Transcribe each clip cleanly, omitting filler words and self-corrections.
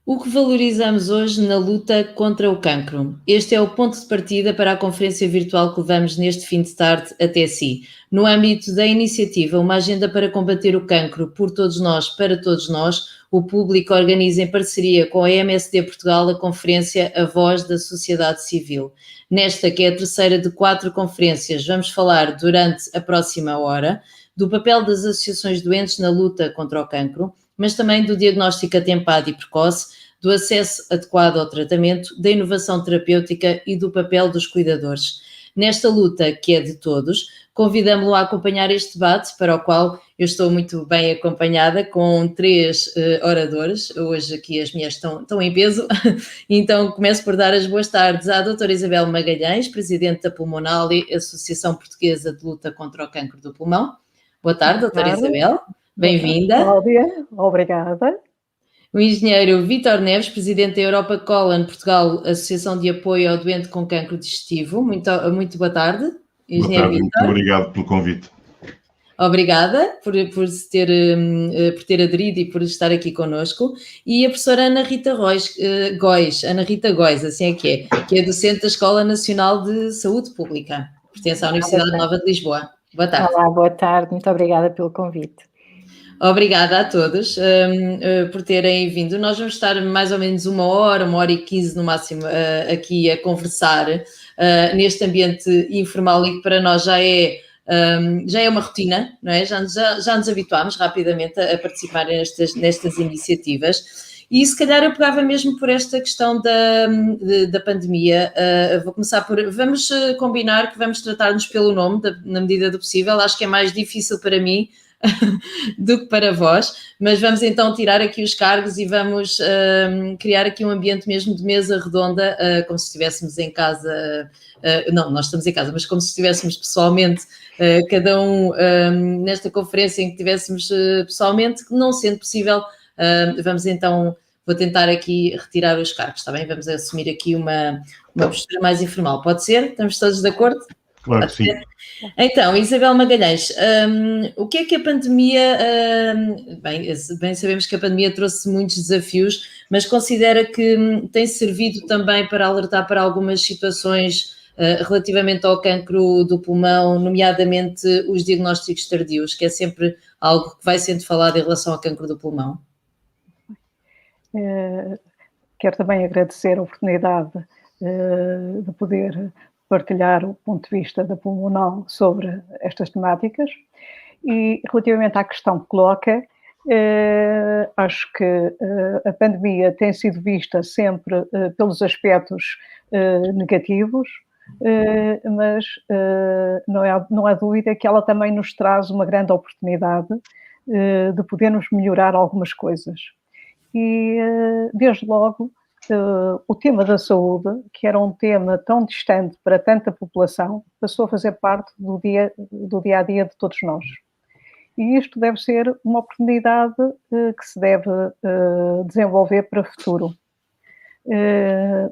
O que valorizamos hoje na luta contra o cancro? Este é o ponto de partida para a conferência virtual que levamos neste fim de tarde até si. No âmbito da iniciativa Uma Agenda para Combater o Cancro, por todos nós, para todos nós, o público organiza em parceria com a MSD Portugal a conferência A Voz da Sociedade Civil. Nesta, que é a terceira de 4 conferências, vamos falar durante a próxima hora do papel das associações doentes na luta contra o cancro, mas também do diagnóstico atempado e precoce, do acesso adequado ao tratamento, da inovação terapêutica e do papel dos cuidadores. Nesta luta, que é de todos, convidamo-lo a acompanhar este debate, para o qual eu estou muito bem acompanhada com 3 oradores. Hoje aqui as minhas estão em peso, então começo por dar as boas tardes à doutora Isabel Magalhães, presidente da Pulmonale, Associação Portuguesa de Luta contra o Cancro do Pulmão. Boa tarde, doutora Isabel. Bem-vinda. Cláudia, obrigada. O engenheiro Vítor Neves, presidente da Europa Colon Portugal, Associação de Apoio ao Doente com Cancro Digestivo. Muito boa tarde, engenheiro Vítor. Muito obrigado pelo convite. Obrigada por ter aderido e por estar aqui connosco. E a professora Ana Rita Góis, assim é que é docente da Escola Nacional de Saúde Pública, pertence à Universidade Nova de Lisboa. Boa tarde. Olá, boa tarde, muito obrigada pelo convite. Obrigada a todos por terem vindo. Nós vamos estar mais ou menos 1 hora e 15 no máximo aqui a conversar neste ambiente informal e que para nós já é uma rotina, não é? Já nos habituámos rapidamente a participar nestas iniciativas. E se calhar eu pegava mesmo por esta questão da pandemia. Vamos combinar que vamos tratar-nos pelo nome, na medida do possível. Acho que é mais difícil para mim do que para vós, mas vamos então tirar aqui os cargos e vamos criar aqui um ambiente mesmo de mesa redonda, como se estivéssemos em casa. Não, nós estamos em casa, mas como se estivéssemos pessoalmente, cada um nesta conferência em que estivéssemos pessoalmente, não sendo possível, vamos então, vou tentar aqui retirar os cargos, está bem? Vamos assumir aqui uma postura mais informal. Pode ser? Estamos todos de acordo? Claro que sim. Então, Isabel Magalhães, o que é que a pandemia... bem sabemos que a pandemia trouxe muitos desafios, mas considera que tem servido também para alertar para algumas situações relativamente ao cancro do pulmão, nomeadamente os diagnósticos tardios, que é sempre algo que vai sendo falado em relação ao cancro do pulmão? Quero também agradecer a oportunidade de poder partilhar o ponto de vista da Pulmonal sobre estas temáticas e relativamente à questão que coloca, acho que a pandemia tem sido vista sempre pelos aspectos negativos, mas não há dúvida que ela também nos traz uma grande oportunidade de podermos melhorar algumas coisas. E, desde logo, o tema da saúde, que era um tema tão distante para tanta população, passou a fazer parte do dia-a-dia de todos nós. E isto deve ser uma oportunidade que se deve desenvolver para o futuro.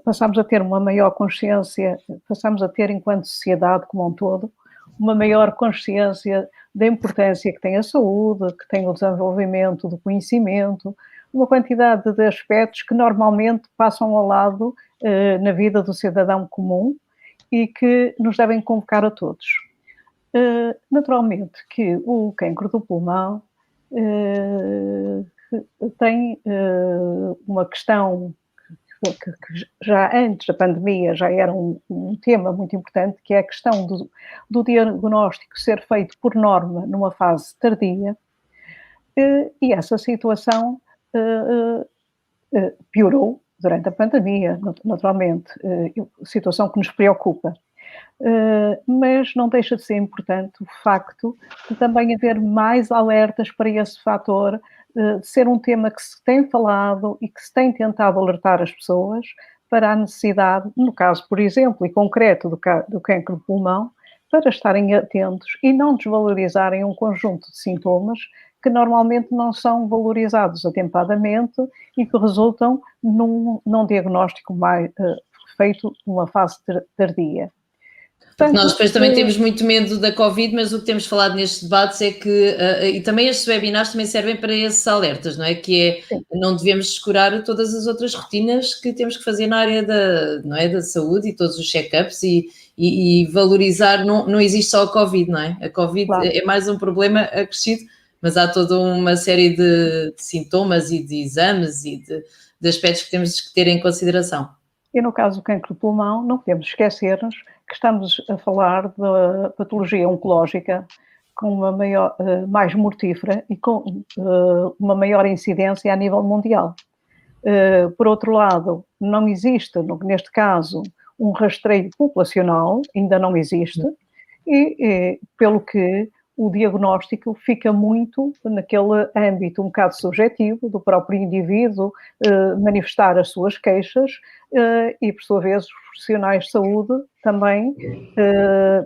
Passamos a ter uma maior consciência, passamos a ter, enquanto sociedade como um todo, uma maior consciência da importância que tem a saúde, que tem o desenvolvimento do conhecimento, uma quantidade de aspectos que normalmente passam ao lado na vida do cidadão comum e que nos devem convocar a todos. Naturalmente que o cancro do pulmão tem uma questão que já antes da pandemia já era um tema muito importante, que é a questão do diagnóstico ser feito por norma numa fase tardia, e essa situação piorou durante a pandemia, naturalmente, situação que nos preocupa. Mas não deixa de ser importante o facto de também haver mais alertas para esse fator, de ser um tema que se tem falado e que se tem tentado alertar as pessoas para a necessidade, no caso, por exemplo, e concreto do cancro do pulmão, para estarem atentos e não desvalorizarem um conjunto de sintomas que normalmente não são valorizados atempadamente e que resultam num diagnóstico feito numa fase tardia. Porque nós depois também temos muito medo da Covid, mas o que temos falado nestes debates é que, e também estes webinars também servem para esses alertas, não é? Que é, não devemos descurar todas as outras rotinas que temos que fazer na área não é? Da saúde e todos os check-ups e valorizar, não existe só a Covid, não é? A Covid é mais um problema acrescido, mas há toda uma série de sintomas e de exames e de aspectos que temos que ter em consideração. E no caso do cancro do pulmão, não podemos esquecer-nos que estamos a falar da patologia oncológica com uma maior, mais mortífera e com uma maior incidência a nível mundial. Por outro lado, não existe, neste caso, um rastreio populacional, ainda não existe, e pelo que o diagnóstico fica muito naquele âmbito um bocado subjetivo do próprio indivíduo manifestar as suas queixas e, por sua vez, os profissionais de saúde também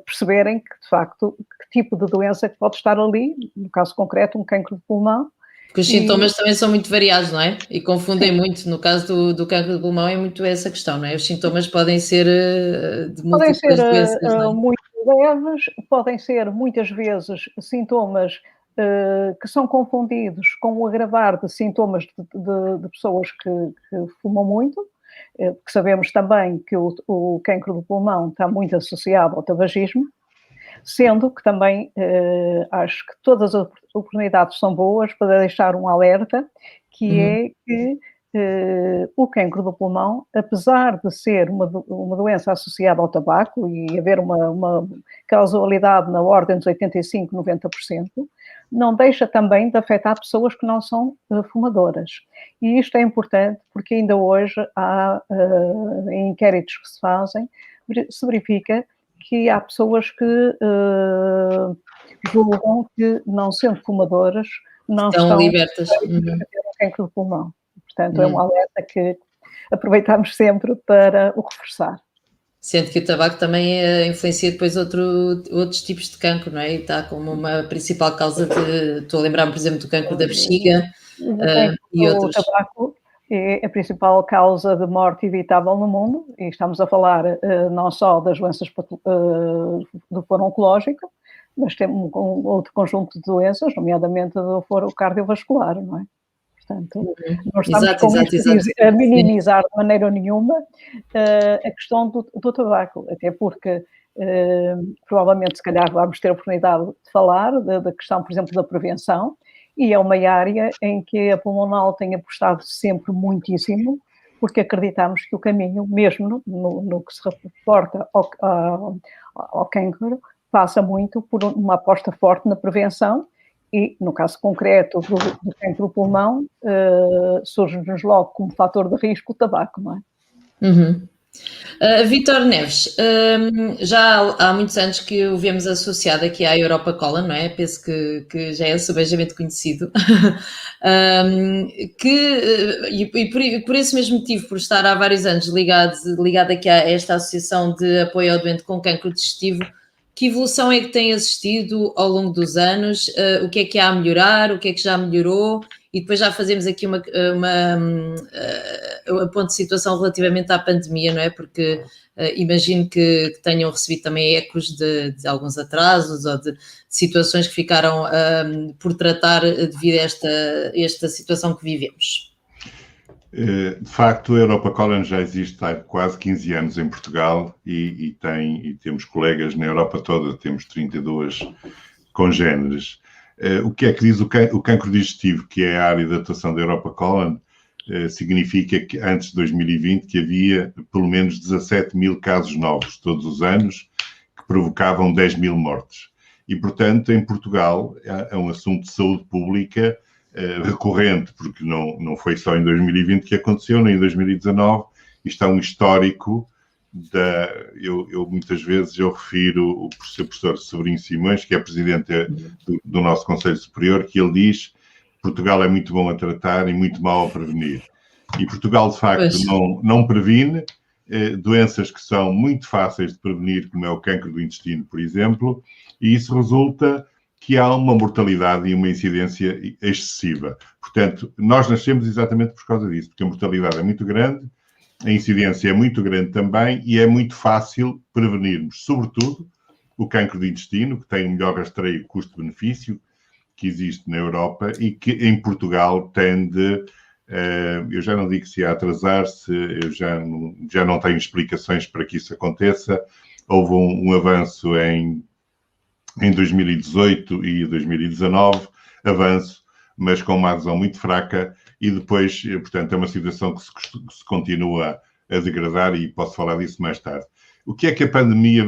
perceberem que, de facto, que tipo de doença que pode estar ali, no caso concreto, um cancro de pulmão. Porque os sintomas também são muito variados, não é? E confundem muito. No caso do cancro de pulmão é muito essa questão, não é? Os sintomas podem ser de múltiplas doenças, não é? Muito leves, podem ser muitas vezes sintomas que são confundidos com o agravar de sintomas de pessoas que fumam muito, porque sabemos também que o cancro do pulmão está muito associado ao tabagismo, sendo que também acho que todas as oportunidades são boas para deixar um alerta, que é que o cancro do pulmão, apesar de ser uma doença associada ao tabaco e haver uma causalidade na ordem dos 85%, 90%, não deixa também de afetar pessoas que não são fumadoras. E isto é importante porque ainda hoje há, em inquéritos que se fazem, se verifica que há pessoas que julgam que, não sendo fumadoras, não estão libertas a ter o cancro do pulmão. Portanto, é um alerta que aproveitamos sempre para o reforçar. Sendo que o tabaco também influencia depois outros tipos de cancro, não é? E está como uma principal causa estou a lembrar-me, por exemplo, do cancro da bexiga e outros. O tabaco é a principal causa de morte evitável no mundo, e estamos a falar não só das doenças do foro oncológico, mas temos um outro conjunto de doenças, nomeadamente do foro cardiovascular, não é? Portanto, não estamos a minimizar de maneira nenhuma a questão do tabaco, até porque provavelmente, se calhar, vamos ter a oportunidade de falar da questão, por exemplo, da prevenção, e é uma área em que a Pulmonal tem apostado sempre muitíssimo, porque acreditamos que o caminho, mesmo no que se reporta ao cancro, passa muito por uma aposta forte na prevenção. E, no caso concreto do cancro do pulmão, surge-nos logo como fator de risco o tabaco, não é? Vítor Neves, já há muitos anos que o vemos associado aqui à Europa Colon, não é? Penso que já é subejamente conhecido. E por esse mesmo motivo, por estar há vários anos ligado aqui a esta associação de apoio ao doente com cancro digestivo, que evolução é que tem assistido ao longo dos anos? O que é que há a melhorar? O que é que já melhorou? E depois já fazemos aqui uma ponto de situação relativamente à pandemia, não é? Porque imagino que tenham recebido também ecos de alguns atrasos ou de situações que ficaram por tratar devido a esta situação que vivemos. De facto, a Europa Colon já existe há quase 15 anos em Portugal e temos colegas na Europa toda, temos 32 congêneres. O que é que diz o cancro digestivo, que é a área de atuação da Europa Colon, significa que antes de 2020 que havia pelo menos 17 mil casos novos todos os anos que provocavam 10 mil mortes. E, portanto, em Portugal é um assunto de saúde pública recorrente, porque não foi só em 2020 que aconteceu, nem em 2019. Isto é um histórico eu muitas vezes refiro o professor Sobrinho Simões, que é presidente do nosso Conselho Superior, que ele diz que Portugal é muito bom a tratar e muito mau a prevenir. E Portugal, de facto, não previne doenças que são muito fáceis de prevenir, como é o cancro do intestino, por exemplo, e isso resulta que há uma mortalidade e uma incidência excessiva. Portanto, nós nascemos exatamente por causa disso, porque a mortalidade é muito grande a incidência é muito grande também e é muito fácil prevenirmos, sobretudo, o cancro de intestino, que tem o melhor rastreio custo-benefício que existe na Europa e que em Portugal tende, eu já não digo se a atrasar-se, eu já não tenho explicações para que isso aconteça. Houve um avanço em 2018 e 2019, avanço, mas com uma adesão muito fraca, e depois, portanto, é uma situação que se continua a degradar e posso falar disso mais tarde. O que é que a pandemia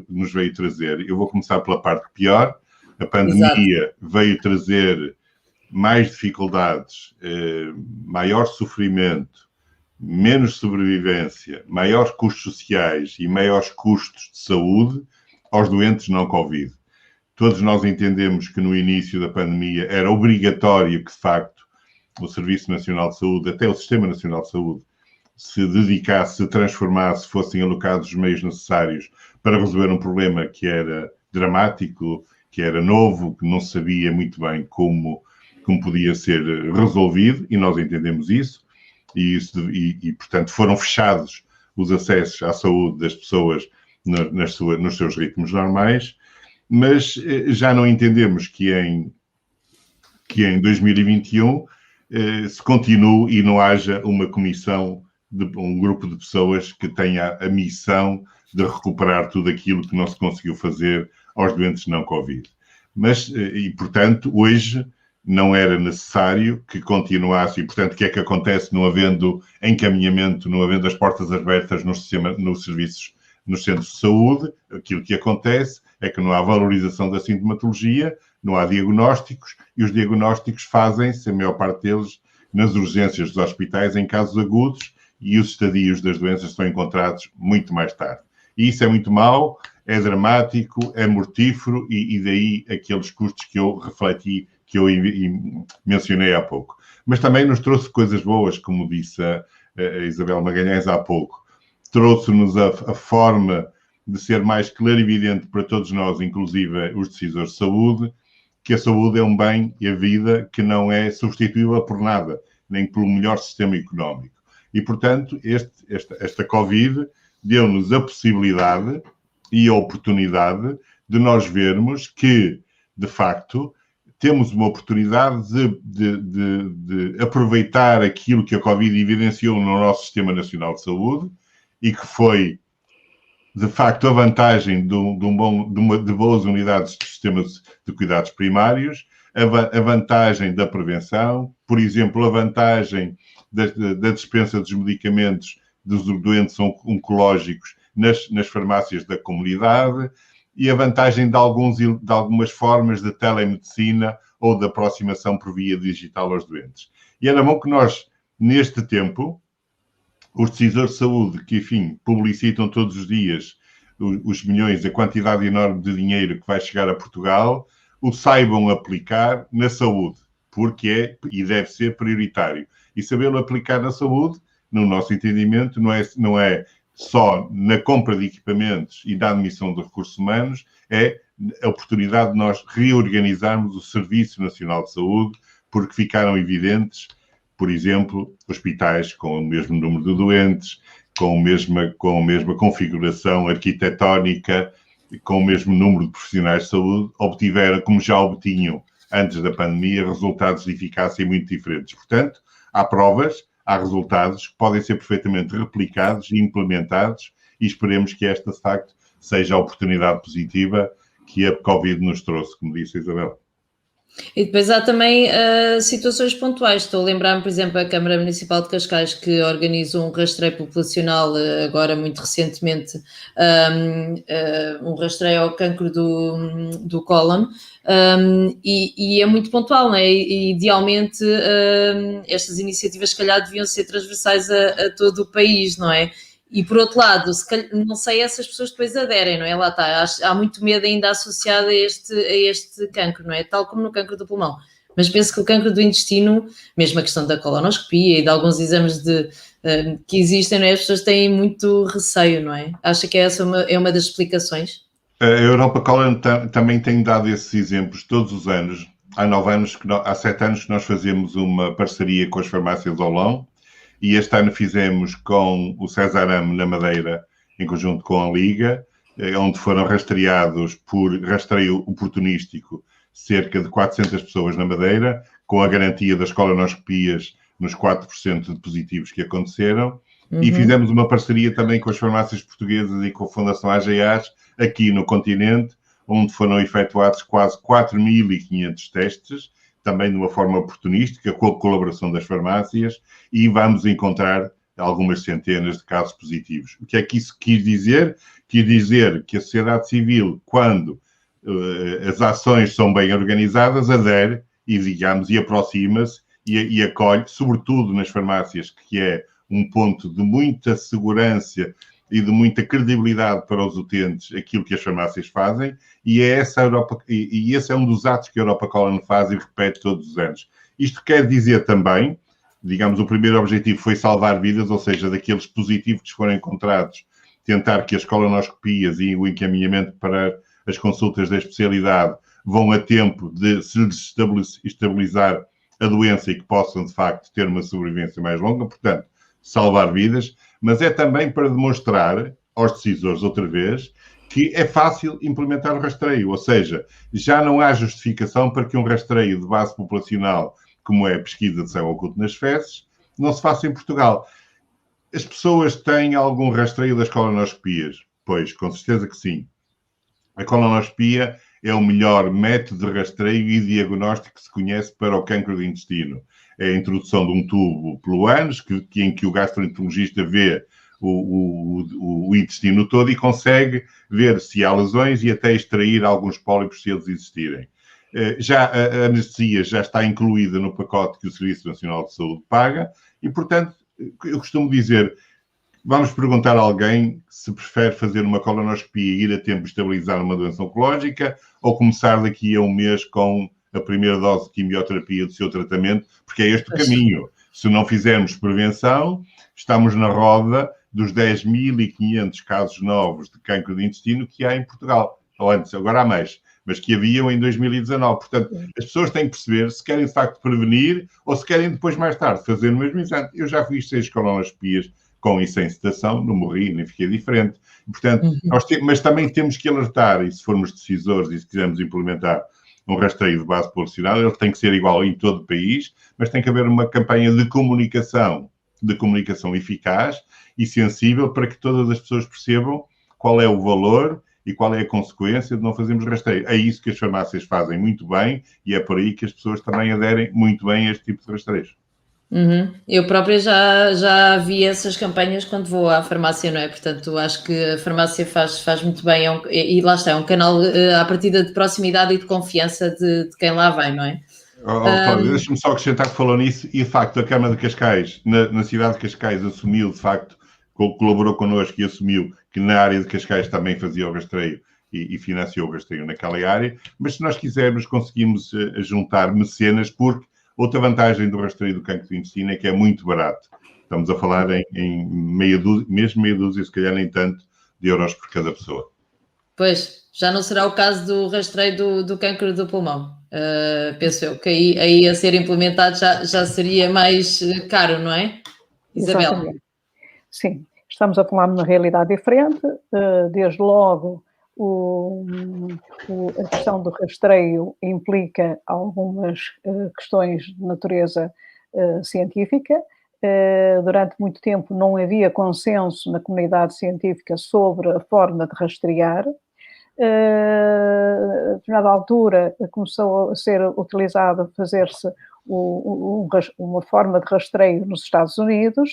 nos veio trazer? Eu vou começar pela parte pior. A pandemia veio trazer mais dificuldades, maior sofrimento, menos sobrevivência, maiores custos sociais e maiores custos de saúde aos doentes não Covid. Todos nós entendemos que no início da pandemia era obrigatório que, de facto, o Serviço Nacional de Saúde, até o Sistema Nacional de Saúde, se dedicasse, se transformasse, fossem alocados os meios necessários para resolver um problema que era dramático, que era novo, que não se sabia muito bem como podia ser resolvido, e nós entendemos isso, e portanto, foram fechados os acessos à saúde das pessoas nos seus ritmos normais, mas já não entendemos que em 2021 se continue e não haja uma comissão, um grupo de pessoas que tenha a missão de recuperar tudo aquilo que não se conseguiu fazer aos doentes não Covid. Mas, e portanto, hoje não era necessário que continuasse, e portanto, o que é que acontece não havendo encaminhamento, não havendo as portas abertas nos serviços, nos centros de saúde? Aquilo que acontece é que não há valorização da sintomatologia, não há diagnósticos, e os diagnósticos fazem-se, a maior parte deles, nas urgências dos hospitais, em casos agudos, e os estadios das doenças são encontrados muito mais tarde. E isso é muito mau, é dramático, é mortífero, e daí aqueles custos que eu refleti, que eu mencionei há pouco. Mas também nos trouxe coisas boas, como disse a Isabel Magalhães há pouco. Trouxe-nos a forma de ser mais clarividente para todos nós, inclusive os decisores de saúde, que a saúde é um bem e a vida que não é substituível por nada, nem pelo melhor sistema económico. E, portanto, esta Covid deu-nos a possibilidade e a oportunidade de nós vermos que, de facto, temos uma oportunidade de aproveitar aquilo que a Covid evidenciou no nosso Sistema Nacional de Saúde e que foi, de facto, a vantagem de boas unidades de sistemas de cuidados primários, a vantagem da prevenção, por exemplo, a vantagem da dispensa dos medicamentos dos doentes oncológicos nas farmácias da comunidade e a vantagem de algumas formas de telemedicina ou de aproximação por via digital aos doentes. E era bom que nós, neste tempo, os decisores de saúde, que, enfim, publicitam todos os dias os milhões, a quantidade enorme de dinheiro que vai chegar a Portugal, o saibam aplicar na saúde, porque é e deve ser prioritário. E sabê-lo aplicar na saúde, no nosso entendimento, não é só na compra de equipamentos e na admissão de recursos humanos, é a oportunidade de nós reorganizarmos o Serviço Nacional de Saúde, porque ficaram evidentes, por exemplo, hospitais com o mesmo número de doentes, com a mesma configuração arquitetónica, com o mesmo número de profissionais de saúde, obtiveram, como já obtinham antes da pandemia, resultados de eficácia muito diferentes. Portanto, há provas, há resultados que podem ser perfeitamente replicados e implementados e esperemos que esta, de facto, seja a oportunidade positiva que a Covid nos trouxe, como disse a Isabel. E depois há também situações pontuais. Estou a lembrar-me, por exemplo, a Câmara Municipal de Cascais, que organizou um rastreio populacional agora muito recentemente, um rastreio ao cancro do cólon, e é muito pontual, não é? E, idealmente estas iniciativas, se calhar, deviam ser transversais a todo o país, não é? E, por outro lado, não sei, essas pessoas depois aderem, não é? Lá está, há muito medo ainda associado a este cancro, não é? Tal como no cancro do pulmão. Mas penso que o cancro do intestino, mesmo a questão da colonoscopia e de alguns exames que existem, não é? As pessoas têm muito receio, não é? Acha que essa é uma das explicações? A Europa Colon também tem dado esses exemplos todos os anos. Há 7 anos que nós fazemos uma parceria com as farmácias Olão e este ano fizemos com o Cesarame na Madeira, em conjunto com a Liga, onde foram rastreados por rastreio oportunístico cerca de 400 pessoas na Madeira, com a garantia das colonoscopias nos 4% de positivos que aconteceram. E fizemos uma parceria também com as farmácias portuguesas e com a Fundação AGAs, aqui no continente, onde foram efetuados quase 4.500 testes, também de uma forma oportunística, com a colaboração das farmácias, e vamos encontrar algumas centenas de casos positivos. O que é que isso quis dizer? Quis dizer que a sociedade civil, quando as ações são bem organizadas, adere e, digamos, e aproxima-se e acolhe, sobretudo nas farmácias, que é um ponto de muita segurança e de muita credibilidade para os utentes, aquilo que as farmácias fazem, e esse é um dos atos que a Europa Colon faz e repete todos os anos. Isto quer dizer também, digamos, o primeiro objetivo foi salvar vidas, ou seja, daqueles positivos que foram encontrados, tentar que as colonoscopias e o encaminhamento para as consultas da especialidade vão a tempo de se estabilizar a doença e que possam, de facto, ter uma sobrevivência mais longa, portanto, salvar vidas, mas é também para demonstrar aos decisores, outra vez, que é fácil implementar o rastreio, ou seja, já não há justificação para que um rastreio de base populacional, como é a pesquisa de sangue oculto nas fezes, não se faça em Portugal. As pessoas têm algum rastreio das colonoscopias? Pois, com certeza que sim. A colonoscopia é o melhor método de rastreio e diagnóstico que se conhece para o cancro do intestino. É a introdução de um tubo pelo ânus, em que o gastroenterologista vê o intestino todo e consegue ver se há lesões e até extrair alguns pólipos se eles existirem. Já a anestesia já está incluída no pacote que o Serviço Nacional de Saúde paga e, portanto, eu costumo dizer, vamos perguntar a alguém se prefere fazer uma colonoscopia e ir a tempo estabilizar uma doença oncológica ou começar daqui a um mês com a primeira dose de quimioterapia do seu tratamento, porque é este o caminho. Se não fizermos prevenção, estamos na roda dos 10.500 casos novos de cancro de intestino que há em Portugal. Ou antes, agora há mais, mas que haviam em 2019. Portanto, as pessoas têm que perceber se querem, de facto, prevenir ou se querem depois, mais tarde, fazer o mesmo exame. Eu já fiz 6 colonoscopias com e sem sedação, não morri, nem fiquei diferente. Portanto, mas também temos que alertar, e se formos decisores e se quisermos implementar um rastreio de base populacional, ele tem que ser igual em todo o país, mas tem que haver uma campanha de comunicação eficaz e sensível para que todas as pessoas percebam qual é o valor e qual é a consequência de não fazermos rastreio. É isso que as farmácias fazem muito bem e é por aí que as pessoas também aderem muito bem a este tipo de rastreios. Eu própria já vi essas campanhas quando vou à farmácia, não é? Portanto, acho que a farmácia faz muito bem, e lá está, é um canal à partida de proximidade e de confiança de quem lá vem, não é? Cláudia, deixa-me só acrescentar que falou nisso e, de facto, a Câmara de Cascais, na cidade de Cascais, assumiu, de facto, colaborou connosco e assumiu que na área de Cascais também fazia o rastreio e financiou o rastreio naquela área, mas se nós quisermos, conseguimos juntar mecenas, porque outra vantagem do rastreio do cancro do intestino é que é muito barato. Estamos a falar em meia dúzia, se calhar nem tanto, de euros por cada pessoa. Pois, já não será o caso do rastreio do cancro do pulmão. Penso eu que aí a ser implementado já seria mais caro, não é, Isabel? Exatamente. Sim, estamos a falar numa realidade diferente, desde logo a questão do rastreio implica algumas questões de natureza científica. Durante muito tempo não havia consenso na comunidade científica sobre a forma de rastrear. A determinada altura começou a ser utilizada, fazer-se uma forma de rastreio nos Estados Unidos,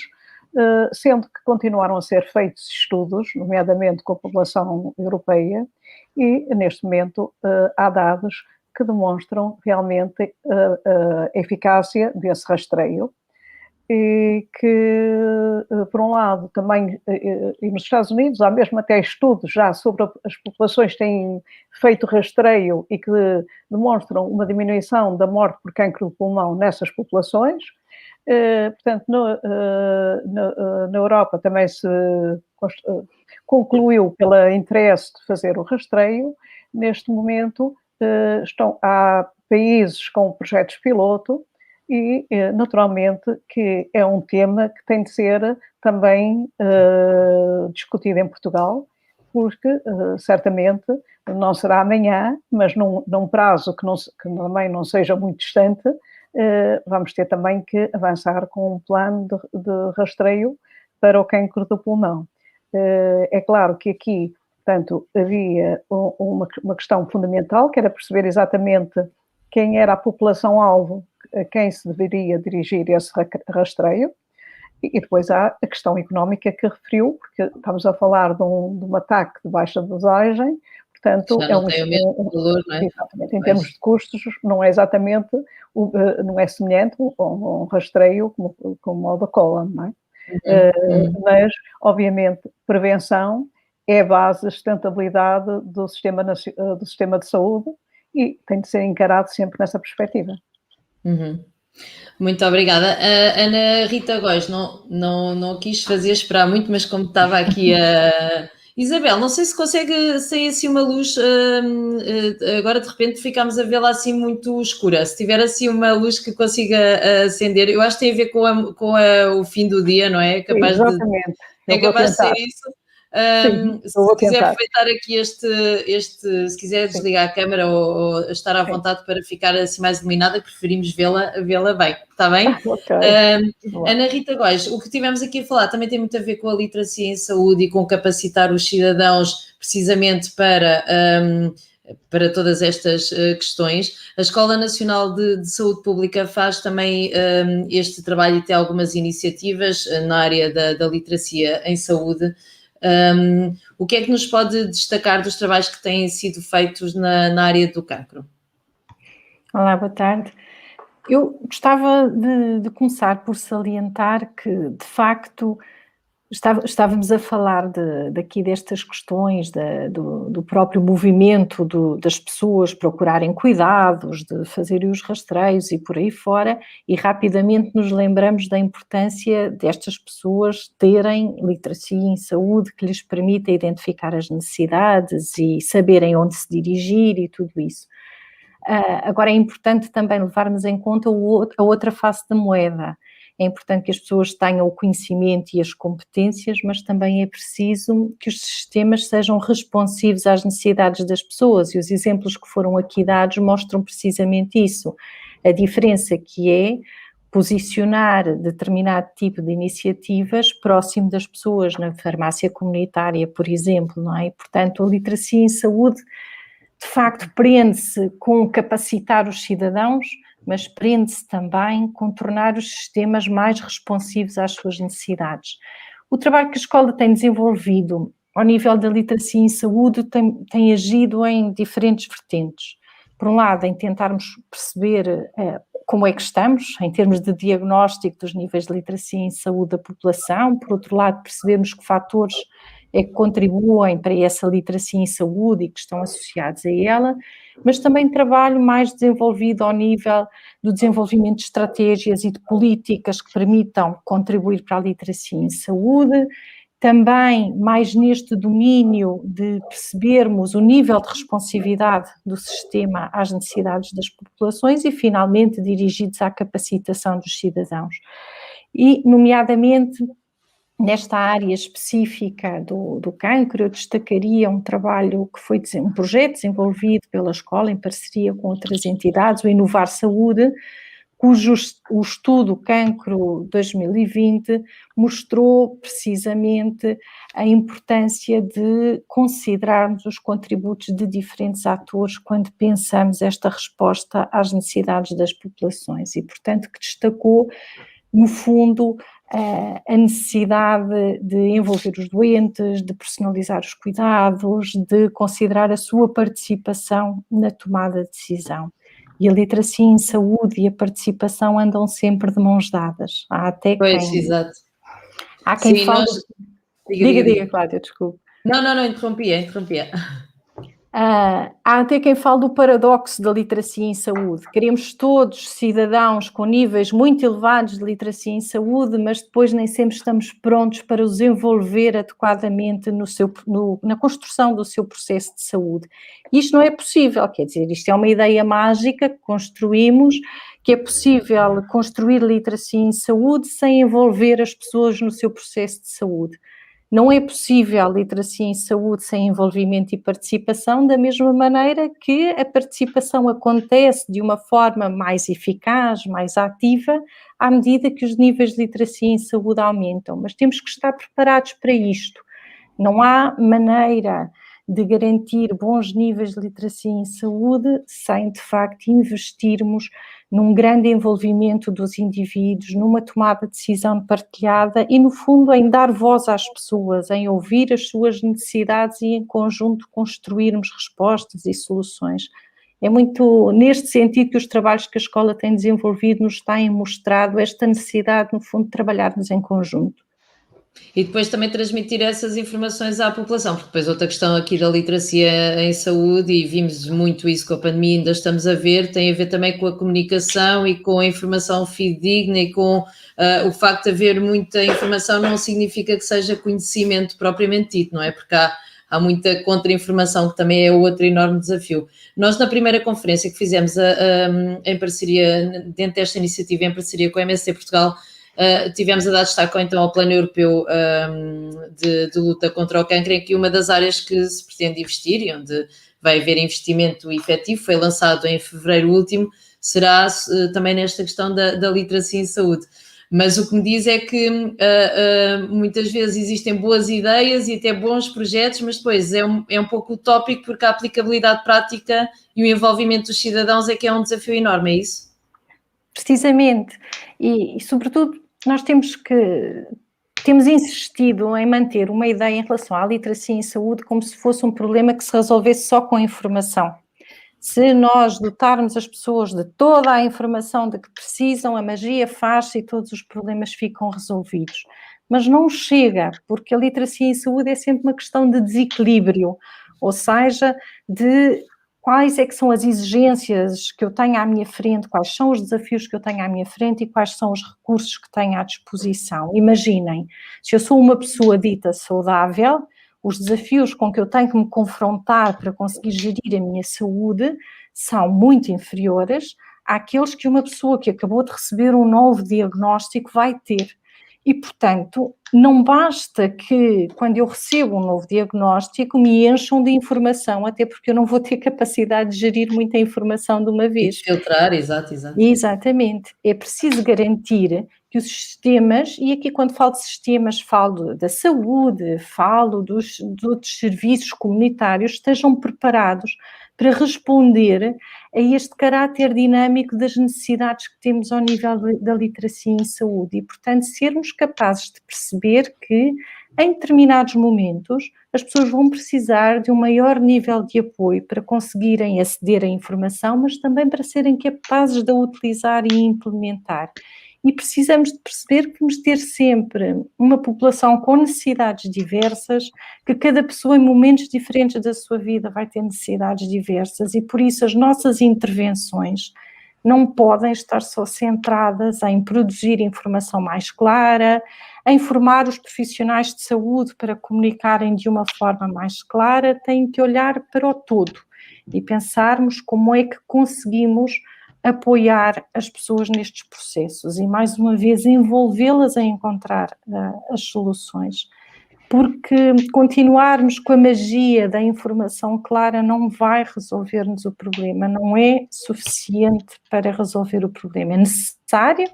sendo que continuaram a ser feitos estudos, nomeadamente com a população europeia, e neste momento há dados que demonstram realmente a eficácia desse rastreio, e que, por um lado, também, e nos Estados Unidos há mesmo até estudos já sobre as populações que têm feito rastreio e que demonstram uma diminuição da morte por cancro do pulmão nessas populações. Portanto, na Europa também se concluiu pelo interesse de fazer o rastreio. Neste momento há países com projetos piloto e, naturalmente, que é um tema que tem de ser também discutido em Portugal, porque certamente não será amanhã, mas num prazo que também não seja muito distante, vamos ter também que avançar com um plano de rastreio para o cancro do pulmão. É claro que aqui, portanto, havia uma questão fundamental, que era perceber exatamente quem era a população-alvo a quem se deveria dirigir esse rastreio, e depois há a questão económica que referiu, porque estamos a falar de um ataque de baixa dosagem, portanto, Já não tem o mesmo valor, não é? Exatamente, em termos de custos, não é exatamente, não é semelhante um rastreio como o da colon, não é? Mas, obviamente, prevenção é a base da sustentabilidade do sistema de saúde e tem de ser encarado sempre nessa perspectiva. Muito obrigada. A Ana Rita Góes não quis fazer esperar muito, mas como estava aqui a Isabel, não sei se consegue sair assim uma luz, agora de repente ficámos a vê-la assim muito escura. Se tiver assim uma luz que consiga acender, eu acho que tem a ver com o fim do dia, não é? Exatamente. É capaz de ser isso. Sim, se quiser aproveitar aqui se quiser desligar a câmara ou estar à vontade para ficar assim mais iluminada, preferimos vê-la bem, está bem? Okay. Ana Rita Góes, o que tivemos aqui a falar também tem muito a ver com a literacia em saúde e com capacitar os cidadãos precisamente para todas estas questões. A Escola Nacional de Saúde Pública faz também este trabalho e tem algumas iniciativas na área da literacia em saúde. O que é que nos pode destacar dos trabalhos que têm sido feitos na área do cancro? Olá, boa tarde. Eu gostava de começar por salientar que, de facto, estávamos a falar daqui destas questões do próprio movimento das pessoas procurarem cuidados, de fazerem os rastreios e por aí fora, e rapidamente nos lembramos da importância destas pessoas terem literacia em saúde que lhes permita identificar as necessidades e saberem onde se dirigir e tudo isso. Agora é importante também levarmos em conta a outra face da moeda. É importante que as pessoas tenham o conhecimento e as competências, mas também é preciso que os sistemas sejam responsivos às necessidades das pessoas, e os exemplos que foram aqui dados mostram precisamente isso. A diferença que é posicionar determinado tipo de iniciativas próximo das pessoas, na farmácia comunitária, por exemplo, não é? E, portanto, a literacia em saúde, de facto, prende-se com capacitar os cidadãos, mas prende-se também com tornar os sistemas mais responsivos às suas necessidades. O trabalho que a escola tem desenvolvido ao nível da literacia em saúde tem agido em diferentes vertentes. Por um lado, em tentarmos perceber como é que estamos, em termos de diagnóstico dos níveis de literacia em saúde da população. Por outro lado, percebermos que fatores é que contribuem para essa literacia em saúde e que estão associados a ela, mas também trabalho mais desenvolvido ao nível do desenvolvimento de estratégias e de políticas que permitam contribuir para a literacia em saúde, também mais neste domínio de percebermos o nível de responsividade do sistema às necessidades das populações e, finalmente, dirigidos à capacitação dos cidadãos. E, nomeadamente, nesta área específica do cancro, eu destacaria um trabalho que foi um projeto desenvolvido pela escola em parceria com outras entidades, o Inovar Saúde, cujo o estudo Cancro 2020 mostrou precisamente a importância de considerarmos os contributos de diferentes atores quando pensamos esta resposta às necessidades das populações e, portanto, que destacou, no fundo, a necessidade de envolver os doentes, de personalizar os cuidados, de considerar a sua participação na tomada de decisão. E a literacia em saúde e a participação andam sempre de mãos dadas. Há até exato. Há quem fale... Diga, Cláudia, desculpe. Não, interrompia. Há até quem fale do paradoxo da literacia em saúde. Queremos todos cidadãos com níveis muito elevados de literacia em saúde, mas depois nem sempre estamos prontos para os envolver adequadamente na construção do seu processo de saúde. Isto não é possível, quer dizer, isto é uma ideia mágica que construímos, que é possível construir literacia em saúde sem envolver as pessoas no seu processo de saúde. Não é possível literacia em saúde sem envolvimento e participação, da mesma maneira que a participação acontece de uma forma mais eficaz, mais ativa, à medida que os níveis de literacia em saúde aumentam. Mas temos que estar preparados para isto. Não há maneira de garantir bons níveis de literacia em saúde sem, de facto, investirmos num grande envolvimento dos indivíduos, numa tomada de decisão partilhada e, no fundo, em dar voz às pessoas, em ouvir as suas necessidades e, em conjunto, construirmos respostas e soluções. É muito neste sentido que os trabalhos que a escola tem desenvolvido nos têm mostrado esta necessidade, no fundo, de trabalharmos em conjunto. E depois também transmitir essas informações à população, porque depois outra questão aqui da literacia em saúde, e vimos muito isso com a pandemia, ainda estamos a ver, tem a ver também com a comunicação e com a informação fidedigna e com o facto de haver muita informação não significa que seja conhecimento propriamente dito, não é? Porque há muita contra-informação, que também é outro enorme desafio. Nós, na primeira conferência que fizemos em parceria, dentro desta iniciativa, em parceria com a MSC Portugal, tivemos a dar destaque então ao Plano Europeu de luta contra o cancro, em que uma das áreas que se pretende investir e onde vai haver investimento efetivo, foi lançado em fevereiro último, será também nesta questão da literacia em saúde. Mas o que me diz é que muitas vezes existem boas ideias e até bons projetos, mas depois é um pouco utópico, porque a aplicabilidade prática e o envolvimento dos cidadãos é que é um desafio enorme, é isso? Precisamente, e sobretudo nós temos insistido em manter uma ideia em relação à literacia em saúde como se fosse um problema que se resolvesse só com a informação. Se nós dotarmos as pessoas de toda a informação de que precisam, a magia faz-se e todos os problemas ficam resolvidos. Mas não chega, porque a literacia em saúde é sempre uma questão de desequilíbrio, ou seja, de quais é que são as exigências que eu tenho à minha frente, quais são os desafios que eu tenho à minha frente e quais são os recursos que tenho à disposição. Imaginem, se eu sou uma pessoa dita saudável, os desafios com que eu tenho que me confrontar para conseguir gerir a minha saúde são muito inferiores àqueles que uma pessoa que acabou de receber um novo diagnóstico vai ter. E, portanto, não basta que, quando eu recebo um novo diagnóstico, me encham de informação, até porque eu não vou ter capacidade de gerir muita informação de uma vez. E filtrar, exato. Exatamente. É preciso garantir que os sistemas, e aqui quando falo de sistemas, falo da saúde, falo dos outros serviços comunitários, estejam preparados para responder a este caráter dinâmico das necessidades que temos ao nível da literacia em saúde e, portanto, sermos capazes de perceber que, em determinados momentos, as pessoas vão precisar de um maior nível de apoio para conseguirem aceder à informação, mas também para serem capazes de a utilizar e implementar. E precisamos de perceber que vamos ter sempre uma população com necessidades diversas, que cada pessoa em momentos diferentes da sua vida vai ter necessidades diversas e por isso as nossas intervenções não podem estar só centradas em produzir informação mais clara, em formar os profissionais de saúde para comunicarem de uma forma mais clara, têm que olhar para o todo e pensarmos como é que conseguimos apoiar as pessoas nestes processos e, mais uma vez, envolvê-las a encontrar as soluções. Porque continuarmos com a magia da informação clara não vai resolver-nos o problema, não é suficiente para resolver o problema. É necessário,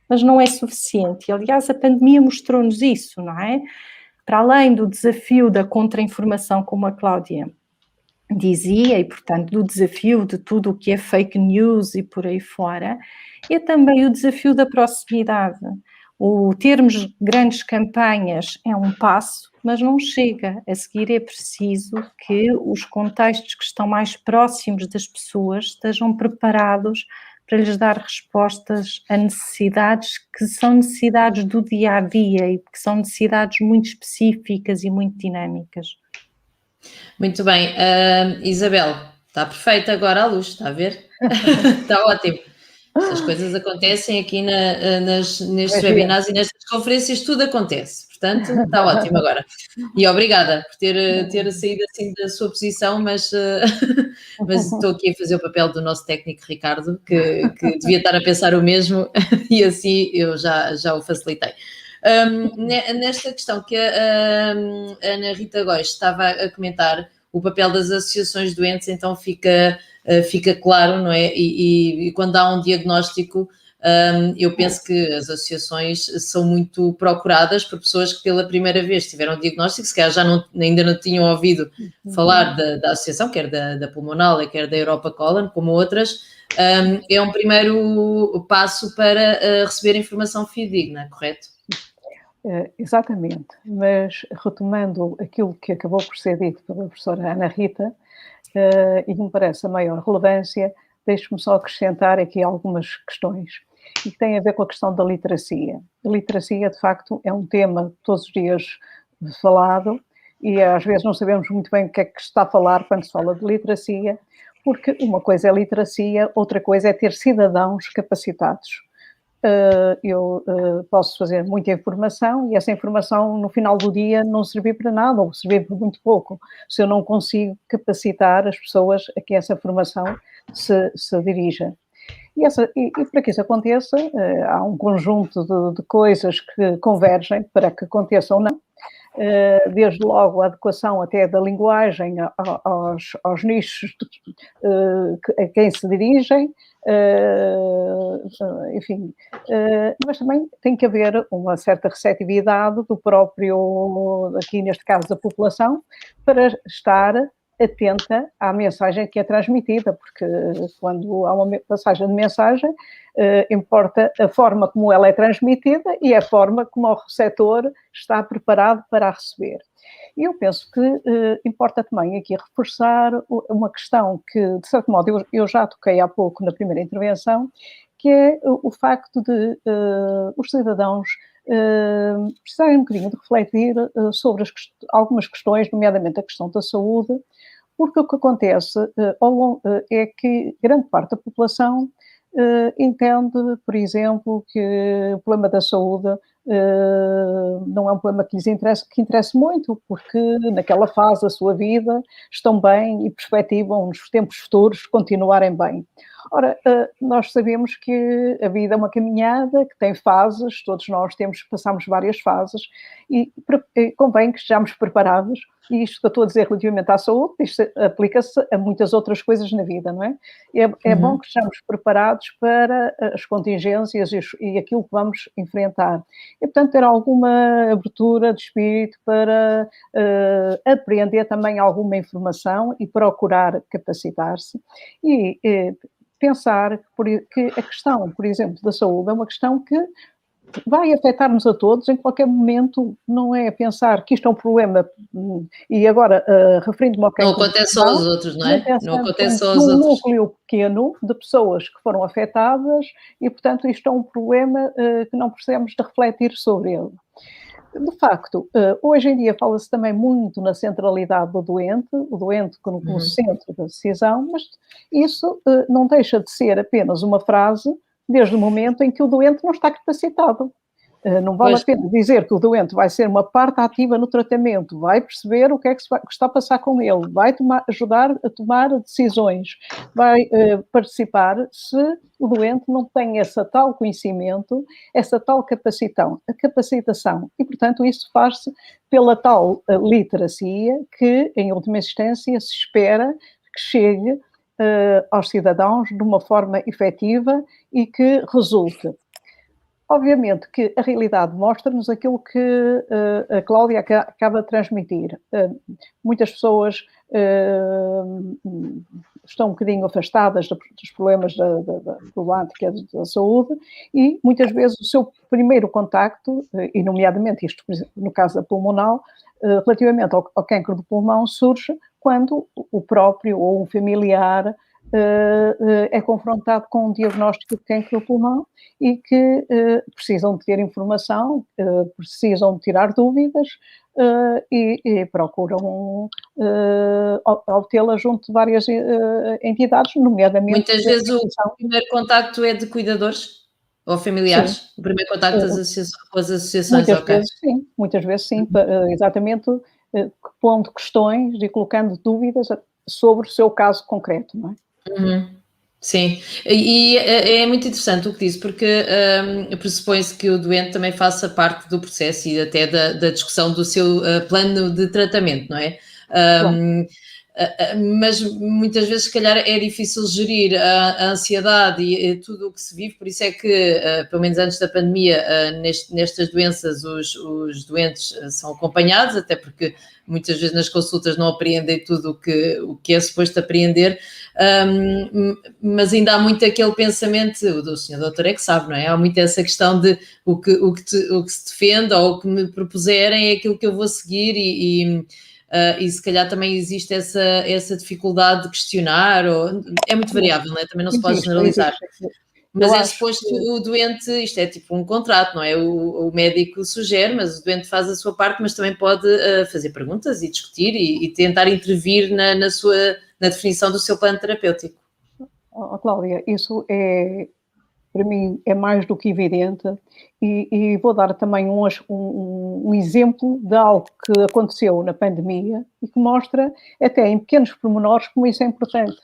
mas não é suficiente. E, aliás, a pandemia mostrou-nos isso, não é? Para além do desafio da contra-informação, como a Cláudia dizia, e portanto do desafio de tudo o que é fake news e por aí fora, é também o desafio da proximidade. O termos grandes campanhas é um passo, mas não chega. A seguir é preciso que os contextos que estão mais próximos das pessoas estejam preparados para lhes dar respostas a necessidades que são necessidades do dia-a-dia e que são necessidades muito específicas e muito dinâmicas. Muito bem. Isabel, está perfeita agora a luz, está a ver? Está ótimo. Estas coisas acontecem aqui nestes Imagina. webinars e nestas conferências, tudo acontece. Portanto, está ótimo agora. E obrigada por ter saído assim da sua posição, mas estou aqui a fazer o papel do nosso técnico Ricardo, que devia estar a pensar o mesmo e assim eu já o facilitei. Nesta questão que a Ana Rita Góes estava a comentar, o papel das associações doentes, então fica claro, não é? E quando há um diagnóstico, eu penso que as associações são muito procuradas por pessoas que pela primeira vez tiveram o diagnóstico, se calhar ainda não tinham ouvido falar da associação, quer da Pulmonal, quer da Europa Colon, como outras. É um primeiro passo para receber informação fidedigna, correto? Exatamente, mas retomando aquilo que acabou por ser dito pela professora Ana Rita, e que me parece a maior relevância, deixe-me só acrescentar aqui algumas questões, e que têm a ver com a questão da literacia. A literacia, de facto, é um tema todos os dias falado, e às vezes não sabemos muito bem o que é que se está a falar quando se fala de literacia, porque uma coisa é literacia, outra coisa é ter cidadãos capacitados. Eu posso fazer muita informação e essa informação no final do dia não servir para nada ou servir por muito pouco, se eu não consigo capacitar as pessoas a que essa formação se dirija. E para que isso aconteça, há um conjunto de coisas que convergem para que aconteça ou não, desde logo a adequação até da linguagem aos nichos a quem se dirigem, enfim, mas também tem que haver uma certa receptividade do próprio, aqui neste caso da população, para estar atenta à mensagem que é transmitida, porque quando há uma passagem de mensagem, importa a forma como ela é transmitida e a forma como o receptor está preparado para a receber. E eu penso que importa também aqui reforçar uma questão que, de certo modo, eu já toquei há pouco na primeira intervenção, que é o facto de os cidadãos precisarem um bocadinho de refletir sobre algumas questões, nomeadamente a questão da saúde, porque o que acontece é que grande parte da população entende, por exemplo, que o problema da saúde não é um problema que lhes interesse muito, porque naquela fase da sua vida estão bem e perspectivam nos tempos futuros continuarem bem. Ora, nós sabemos que a vida é uma caminhada, que tem fases, todos nós passamos várias fases, e convém que estejamos preparados, e isto que eu estou a dizer relativamente à saúde, isto aplica-se a muitas outras coisas na vida, não é? É bom que estejamos preparados para as contingências e aquilo que vamos enfrentar. E, portanto, ter alguma abertura de espírito para apreender também alguma informação e procurar capacitar-se e pensar que a questão, por exemplo, da saúde é uma questão que vai afetar-nos a todos em qualquer momento, não é pensar que isto é um problema e agora, referindo-me ao não acontece só aos outros, não é? Não acontece só aos outros. Um outros. núcleo pequeno de pessoas que foram afetadas e, portanto, isto é um problema que não precisamos de refletir sobre ele. De facto, hoje em dia fala-se também muito na centralidade do doente, o doente como centro da decisão, mas isso não deixa de ser apenas uma frase desde o momento em que o doente não está capacitado. Não vale a pena dizer que o doente vai ser uma parte ativa no tratamento, vai perceber o que é que está a passar com ele, vai ajudar a tomar decisões, vai participar se o doente não tem esse tal conhecimento, essa tal capacitação. E, portanto, isso faz-se pela tal literacia que, em última instância, se espera que chegue aos cidadãos de uma forma efetiva e que resulte. Obviamente que a realidade mostra-nos aquilo que a Cláudia acaba de transmitir. Muitas pessoas estão um bocadinho afastadas dos problemas da problemática da saúde e muitas vezes o seu primeiro contacto, e nomeadamente isto no caso da pulmonal, relativamente ao cancro do pulmão, surge quando o próprio ou um familiar é confrontado com um diagnóstico de cancro do pulmão e que precisam de ter informação, precisam de tirar dúvidas e procuram obtê-la junto de várias entidades, nomeadamente... Muitas vezes o primeiro contacto é de cuidadores ou familiares? Sim. O primeiro contacto com as associações, muitas vezes sim, exatamente pondo questões e colocando dúvidas sobre o seu caso concreto, não é? Sim, e é muito interessante o que disse, porque pressupõe-se que o doente também faça parte do processo e até da discussão do seu plano de tratamento, não é? Claro. Mas muitas vezes, se calhar, é difícil gerir a ansiedade e tudo o que se vive, por isso é que, pelo menos antes da pandemia, nestas doenças, os doentes são acompanhados, até porque muitas vezes nas consultas não apreendem tudo o que é suposto apreender, mas ainda há muito aquele pensamento, o do senhor doutor é que sabe, não é? Há muito essa questão de o que se defende ou o que me propuserem é aquilo que eu vou seguir e se calhar também existe essa dificuldade de questionar, é muito variável, não é? Também não se pode generalizar. Mas é suposto o doente, isto é tipo um contrato, não é? O médico sugere, mas o doente faz a sua parte, mas também pode fazer perguntas e discutir e tentar intervir na definição do seu plano terapêutico. Cláudia, isso para mim é mais do que evidente e vou dar também um exemplo de algo que aconteceu na pandemia e que mostra até em pequenos pormenores como isso é importante.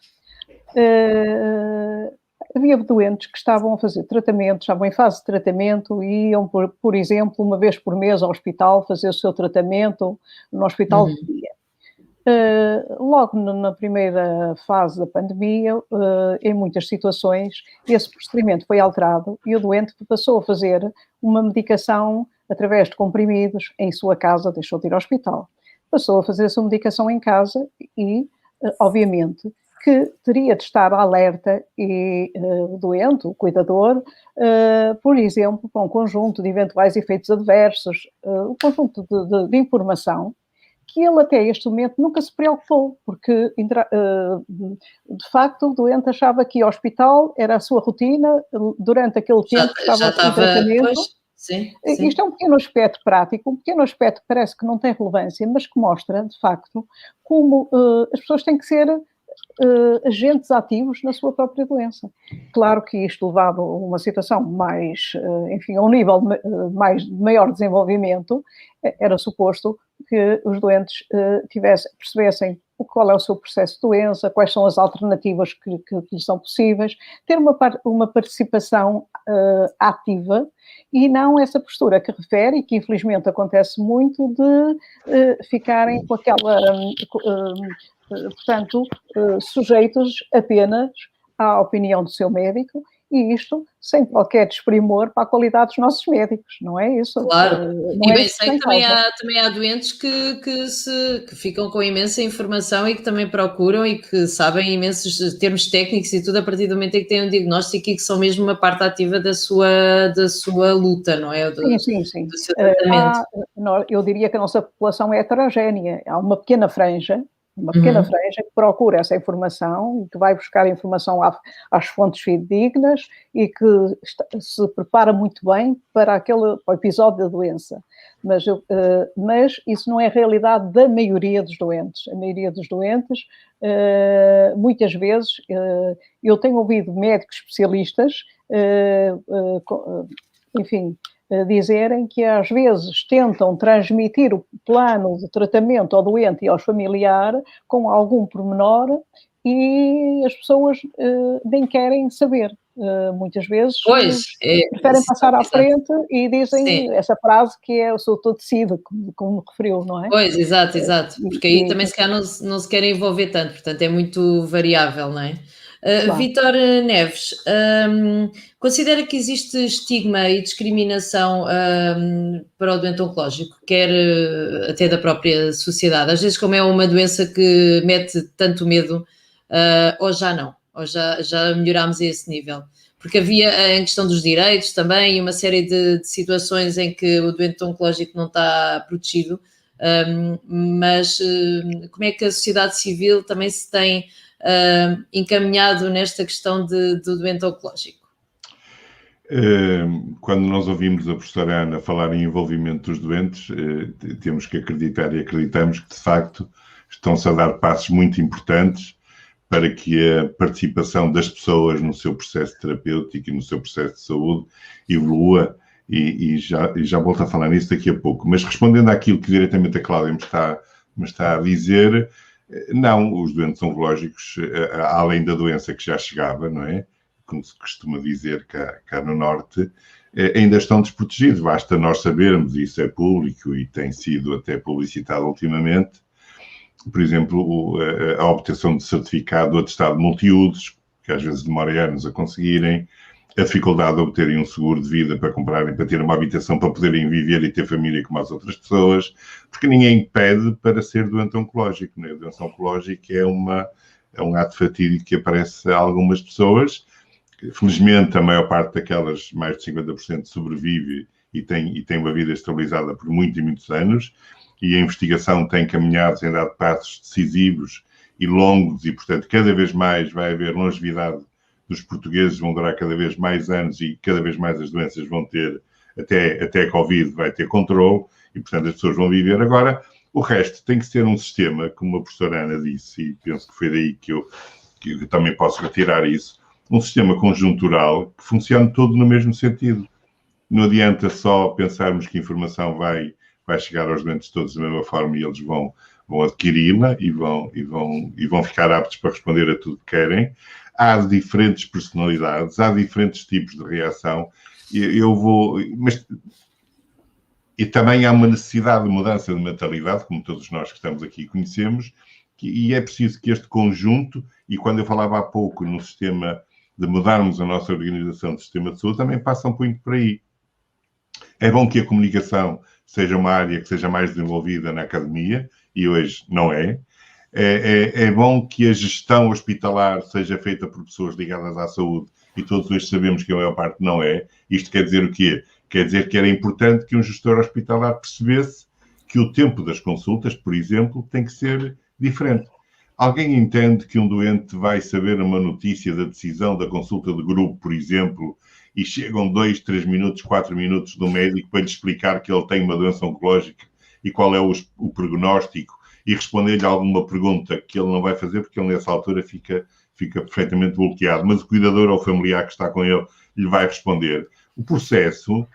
Havia doentes que estavam a fazer tratamento, estavam em fase de tratamento e iam, por exemplo, uma vez por mês ao hospital fazer o seu tratamento no hospital de dia. Logo na primeira fase da pandemia, em muitas situações, esse procedimento foi alterado e o doente passou a fazer uma medicação através de comprimidos em sua casa, deixou de ir ao hospital. Passou a fazer a sua medicação em casa e, obviamente, que teria de estar alerta e o doente, o cuidador, por exemplo, para um conjunto de eventuais efeitos adversos, um conjunto de informação que ele até este momento nunca se preocupou, porque de facto o doente achava que ir ao hospital era a sua rotina durante aquele tempo que estava em tratamento. Pois, sim. Isto é um pequeno aspecto prático, um pequeno aspecto que parece que não tem relevância, mas que mostra, de facto, como as pessoas têm que ser agentes ativos na sua própria doença. Claro que isto levava a uma situação mais, enfim, a um nível de maior desenvolvimento, era suposto que os doentes percebessem qual é o seu processo de doença, quais são as alternativas que lhes são possíveis, ter uma participação ativa e não essa postura que refere e que infelizmente acontece muito de ficarem com aquela... portanto, sujeitos apenas à opinião do seu médico e isto sem qualquer desprimor para a qualidade dos nossos médicos, não é isso? Claro, não e é bem sei que também há doentes que ficam com imensa informação e que também procuram e que sabem imensos termos técnicos e tudo a partir do momento em que têm um diagnóstico e que são mesmo uma parte ativa da sua luta, não é? Sim. Do seu tratamento. Eu diria que a nossa população é heterogénea, há uma pequena franja que procura essa informação, que vai buscar informação às fontes fidedignas e que se prepara muito bem para o episódio da doença. Mas isso não é a realidade da maioria dos doentes. A maioria dos doentes, muitas vezes, eu tenho ouvido médicos especialistas, enfim, dizerem que às vezes tentam transmitir o plano de tratamento ao doente e aos familiares com algum pormenor e as pessoas nem querem saber. Muitas vezes preferem passar à frente e dizem essa frase que é o seu todo tecido, como me referiu, não é? Pois, exato, porque aí também se calhar não se querem envolver tanto, portanto é muito variável, não é? Claro. Vítor Neves, considera que existe estigma e discriminação para o doente oncológico, quer até da própria sociedade? Às vezes, como é uma doença que mete tanto medo, ou já não, ou já melhorámos a esse nível? Porque havia em questão dos direitos também e uma série de situações em que o doente oncológico não está protegido, mas como é que a sociedade civil também se tem encaminhado nesta questão do doente oncológico? Quando nós ouvimos a professora Ana falar em envolvimento dos doentes, temos que acreditar e acreditamos que, de facto, estão-se a dar passos muito importantes para que a participação das pessoas no seu processo terapêutico e no seu processo de saúde evolua, e já volto a falar nisso daqui a pouco. Mas respondendo àquilo que diretamente a Cláudia me está a dizer, não, os doentes oncológicos, além da doença que já chegava, não é? Como se costuma dizer cá no Norte, ainda estão desprotegidos. Basta nós sabermos, isso é público e tem sido até publicitado ultimamente, por exemplo, a obtenção de certificado, atestado de multiusos, que às vezes demora anos a conseguirem, a dificuldade de obterem um seguro de vida para comprarem, para ter uma habitação, para poderem viver e ter família como as outras pessoas, porque ninguém pede para ser doente oncológico, né? A doença oncológica é um ato fatídico que aparece a algumas pessoas. Felizmente, a maior parte daquelas, mais de 50%, sobrevive e tem uma vida estabilizada por muitos e muitos anos, e a investigação tem caminhado, tem dado passos decisivos e longos, e, portanto, cada vez mais vai haver longevidade dos portugueses, vão durar cada vez mais anos e cada vez mais as doenças vão ter, até a Covid vai ter controle, e, portanto, as pessoas vão viver. Agora, o resto tem que ser um sistema, como a professora Ana disse, e penso que foi daí que eu também posso retirar isso, um sistema conjuntural que funcione todo no mesmo sentido. Não adianta só pensarmos que a informação vai chegar aos doentes todos da mesma forma e eles vão adquiri-la e vão ficar aptos para responder a tudo que querem. Há diferentes personalidades, há diferentes tipos de reação. E também há uma necessidade de mudança de mentalidade, como todos nós que estamos aqui conhecemos, e é preciso que este conjunto, e quando eu falava há pouco no sistema de mudarmos a nossa organização do sistema de saúde, também passam muito por aí. É bom que a comunicação seja uma área que seja mais desenvolvida na academia, e hoje não é. É bom que a gestão hospitalar seja feita por pessoas ligadas à saúde, e todos hoje sabemos que a maior parte não é. Isto quer dizer o quê? Quer dizer que era importante que um gestor hospitalar percebesse que o tempo das consultas, por exemplo, tem que ser diferente. Alguém entende que um doente vai saber uma notícia da decisão da consulta de grupo, por exemplo, e chegam 2, 3 minutos, 4 minutos do médico para lhe explicar que ele tem uma doença oncológica e qual é o prognóstico, e responder-lhe alguma pergunta que ele não vai fazer porque ele nessa altura fica perfeitamente bloqueado, mas o cuidador ou o familiar que está com ele lhe vai responder. O processo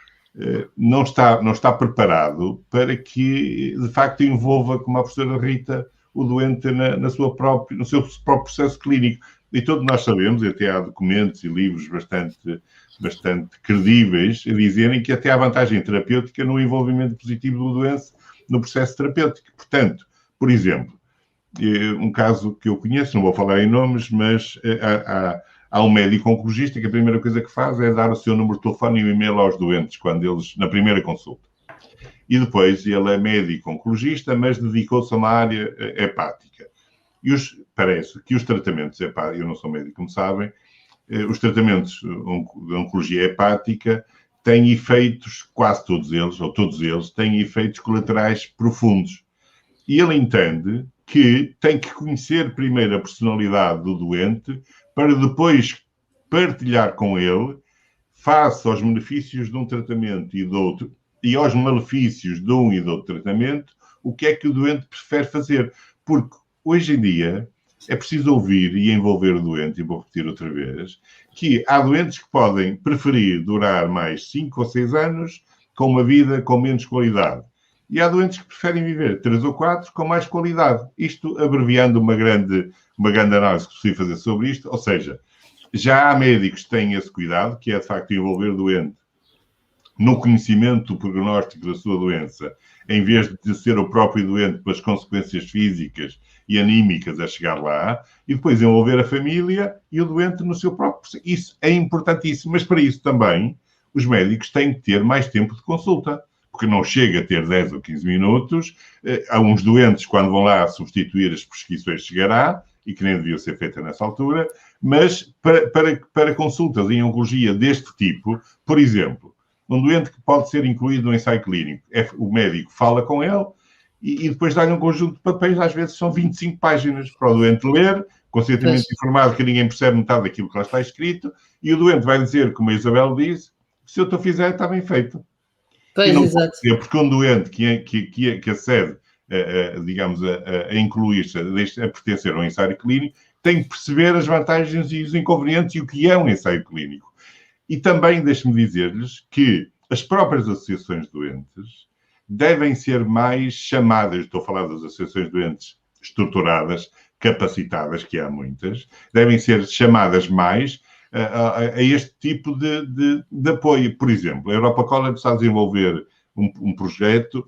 não está preparado para que, de facto, envolva, como a professora Rita, o doente no seu próprio processo clínico. E todos nós sabemos, e até há documentos e livros bastante credíveis a dizerem que até há vantagem terapêutica no envolvimento positivo do doente no processo terapêutico. Portanto, por exemplo, um caso que eu conheço, não vou falar em nomes, mas há um médico oncologista que a primeira coisa que faz é dar o seu número de telefone e o e-mail aos doentes, na primeira consulta. E depois ele é médico oncologista, mas dedicou-se a uma área hepática. E parece que os tratamentos hepáticos, eu não sou médico, como sabem, os tratamentos de oncologia hepática têm efeitos, quase todos eles, ou todos eles, têm efeitos colaterais profundos. E ele entende que tem que conhecer primeiro a personalidade do doente para depois partilhar com ele, face aos benefícios de um tratamento e do outro, e aos malefícios de um e do outro tratamento, o que é que o doente prefere fazer. Porque hoje em dia é preciso ouvir e envolver o doente, e vou repetir outra vez, que há doentes que podem preferir durar mais 5 ou 6 anos com uma vida com menos qualidade. E há doentes que preferem viver 3 ou 4 com mais qualidade. Isto abreviando uma grande análise que preciso fazer sobre isto. Ou seja, já há médicos que têm esse cuidado, que é de facto envolver o doente no conhecimento do prognóstico da sua doença, em vez de ser o próprio doente pelas consequências físicas e anímicas a chegar lá, e depois envolver a família e o doente no seu próprio processo. Isso é importantíssimo, mas para isso também os médicos têm que ter mais tempo de consulta, porque não chega a ter 10 ou 15 minutos. Há uns doentes, quando vão lá substituir as prescrições, chegará, e que nem devia ser feita nessa altura, mas para consultas em oncologia deste tipo, por exemplo, um doente que pode ser incluído no ensaio clínico, o médico fala com ele e depois dá-lhe um conjunto de papéis, às vezes são 25 páginas para o doente ler, conscientemente informado que ninguém percebe metade daquilo que lá está escrito, e o doente vai dizer, como a Isabel diz, se eu te fizer, está bem feito. Pois, e não exato. pode ser, porque um doente que acede, digamos, a incluir-se, a pertencer a um ensaio clínico, tem que perceber as vantagens e os inconvenientes e o que é um ensaio clínico. E também, deixe-me dizer-lhes que as próprias associações doentes devem ser mais chamadas, estou a falar das associações doentes estruturadas, capacitadas, que há muitas, devem ser chamadas mais a este tipo de apoio. Por exemplo, a Europa College está a desenvolver um projeto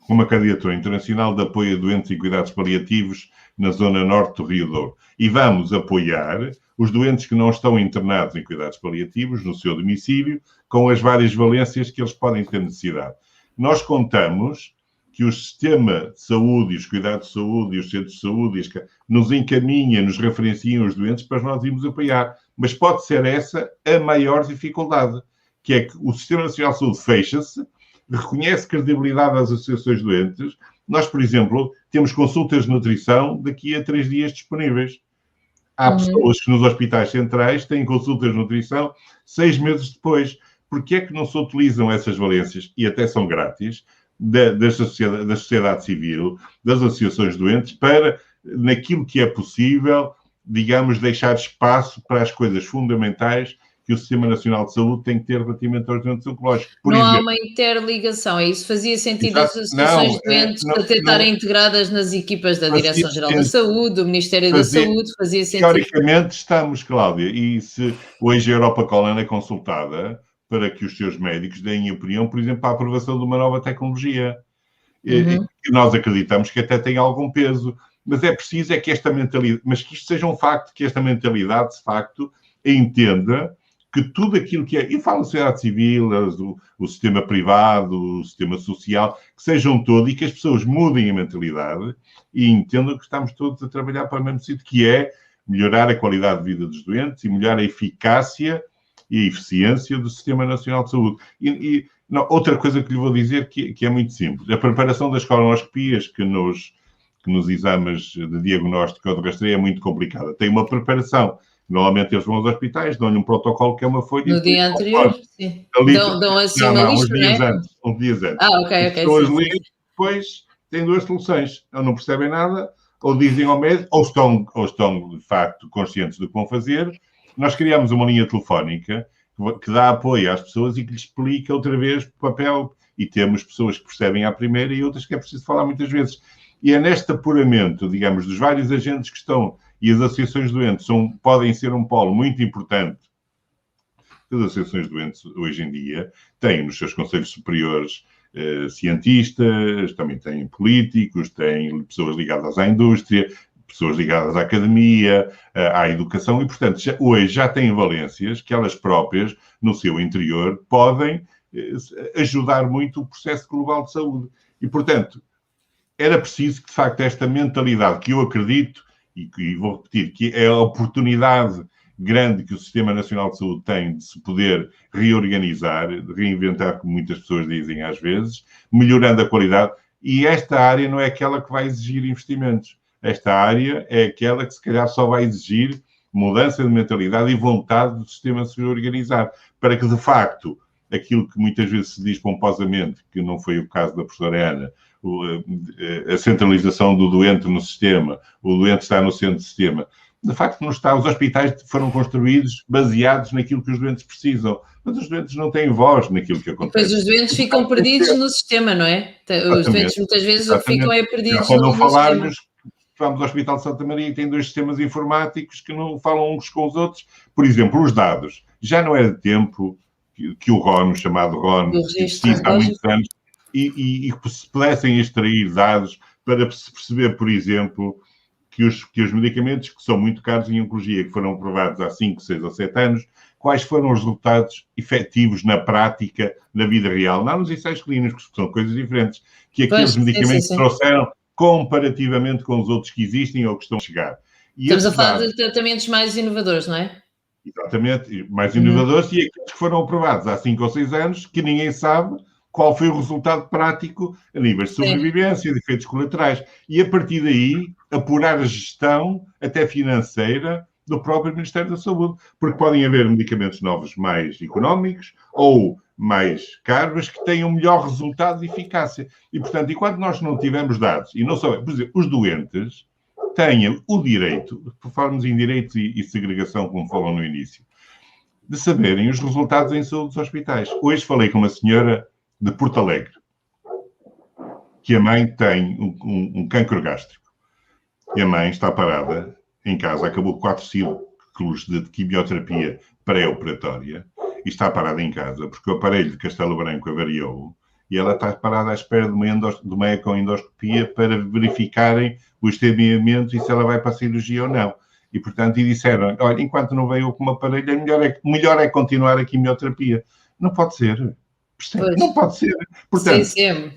com uma candidatura internacional de apoio a doentes em cuidados paliativos na zona norte do Rio Douro. E vamos apoiar os doentes que não estão internados em cuidados paliativos no seu domicílio, com as várias valências que eles podem ter necessidade. Nós contamos que o sistema de saúde, e os cuidados de saúde, e os centros de saúde, nos encaminha, nos referenciam os doentes para nós irmos apoiar. Mas pode ser essa a maior dificuldade, que é que o Sistema Nacional de Saúde fecha-se, reconhece credibilidade das associações doentes. Nós, por exemplo, temos consultas de nutrição daqui a 3 dias disponíveis. Há pessoas que nos hospitais centrais têm consultas de nutrição 6 meses depois. Porquê é que não se utilizam essas valências, e até são grátis, da sociedade civil, das associações doentes, para, naquilo que é possível, digamos, deixar espaço para as coisas fundamentais que o Sistema Nacional de Saúde tem que ter relativamente aos doentes oncológicos. Não há uma interligação, é isso? Fazia sentido as associações doentes para estarem integradas nas equipas da Direção-Geral da Saúde, do Ministério da Saúde, fazia sentido. Teoricamente estamos, Cláudia, e se hoje a Europa College é consultada para que os seus médicos deem opinião, por exemplo, para a aprovação de uma nova tecnologia. E nós acreditamos que até tem algum peso. Mas é preciso que esta mentalidade, mas que isto seja um facto, que esta mentalidade, de facto, entenda que tudo aquilo que é, e falo da sociedade civil, o sistema privado, o sistema social, que sejam todos, e que as pessoas mudem a mentalidade e entendam que estamos todos a trabalhar para o mesmo sítio, que é melhorar a qualidade de vida dos doentes e melhorar a eficácia e a eficiência do Sistema Nacional de Saúde. Não, outra coisa que lhe vou dizer que é muito simples. A preparação das colonoscopias, que nos exames de diagnóstico ou de rastreio é muito complicada. Tem uma preparação. Normalmente eles vão aos hospitais, dão-lhe um protocolo que é uma folha... No dia anterior, sim. Dão assim uma lista, não é? Uns dias antes. Ok. As pessoas lêem, depois têm 2 soluções. Ou não percebem nada, ou dizem ao médico, ou estão de facto conscientes do que vão fazer. Nós criamos uma linha telefónica que dá apoio às pessoas e que lhes explica outra vez o papel. E temos pessoas que percebem à primeira e outras que é preciso falar muitas vezes. E é neste apuramento, digamos, dos vários agentes que estão, e as associações doentes podem ser um polo muito importante. As associações doentes, hoje em dia, têm nos seus conselhos superiores cientistas, também têm políticos, têm pessoas ligadas à indústria, pessoas ligadas à academia, à educação, e, portanto, hoje já têm valências que elas próprias, no seu interior, podem ajudar muito o processo global de saúde. E, portanto, era preciso que, de facto, esta mentalidade que eu acredito, e vou repetir, que é a oportunidade grande que o Sistema Nacional de Saúde tem de se poder reorganizar, de reinventar, como muitas pessoas dizem às vezes, melhorando a qualidade. E esta área não é aquela que vai exigir investimentos. Esta área é aquela que, se calhar, só vai exigir mudança de mentalidade e vontade do sistema se reorganizar, para que, de facto, aquilo que muitas vezes se diz pomposamente, que não foi o caso da professora Ana, a centralização do doente no sistema, o doente está no centro do sistema. De facto, não está. Os hospitais foram construídos baseados naquilo que os doentes precisam, mas os doentes não têm voz naquilo que acontece. Pois os doentes ficam perdidos no sistema, não é? Os doentes muitas vezes ficam perdidos no sistema. Falarmos, vamos ao Hospital de Santa Maria e tem 2 sistemas informáticos que não falam uns com os outros. Por exemplo, os dados. Já não é de tempo que o RON, o chamado RON, existe há muitos anos, e que se pudessem extrair dados para se perceber, por exemplo, que os medicamentos que são muito caros em oncologia, que foram aprovados há 5, 6 ou 7 anos, quais foram os resultados efetivos na prática, na vida real, não nos ensaios clínicos, que são coisas diferentes, que aqueles medicamentos trouxeram comparativamente com os outros que existem ou que estão a chegar. E estamos a falar de tratamentos mais inovadores, não é? Exatamente, mais inovadores, e aqueles que foram aprovados há 5 ou 6 anos, que ninguém sabe qual foi o resultado prático a nível de sobrevivência, de efeitos colaterais. E, a partir daí, apurar a gestão, até financeira, do próprio Ministério da Saúde. Porque podem haver medicamentos novos mais económicos ou mais caros, mas que tenham melhor resultado de eficácia. E, portanto, enquanto nós não tivermos dados, e não só, por exemplo, os doentes têm o direito, falamos em direito e segregação, como falam no início, de saberem os resultados em saúde dos hospitais. Hoje falei com uma senhora de Porto Alegre, que a mãe tem um cancro gástrico. E a mãe está parada em casa, acabou 4 ciclos de quimioterapia pré-operatória e está parada em casa porque o aparelho de Castelo Branco avariou e ela está parada à espera de uma ecoendoscopia para verificarem o estebeamento e se ela vai para a cirurgia ou não. E, portanto, disseram, olha, enquanto não veio com o aparelho, melhor é continuar a quimioterapia. Não pode ser. Não pode ser. Portanto, sim.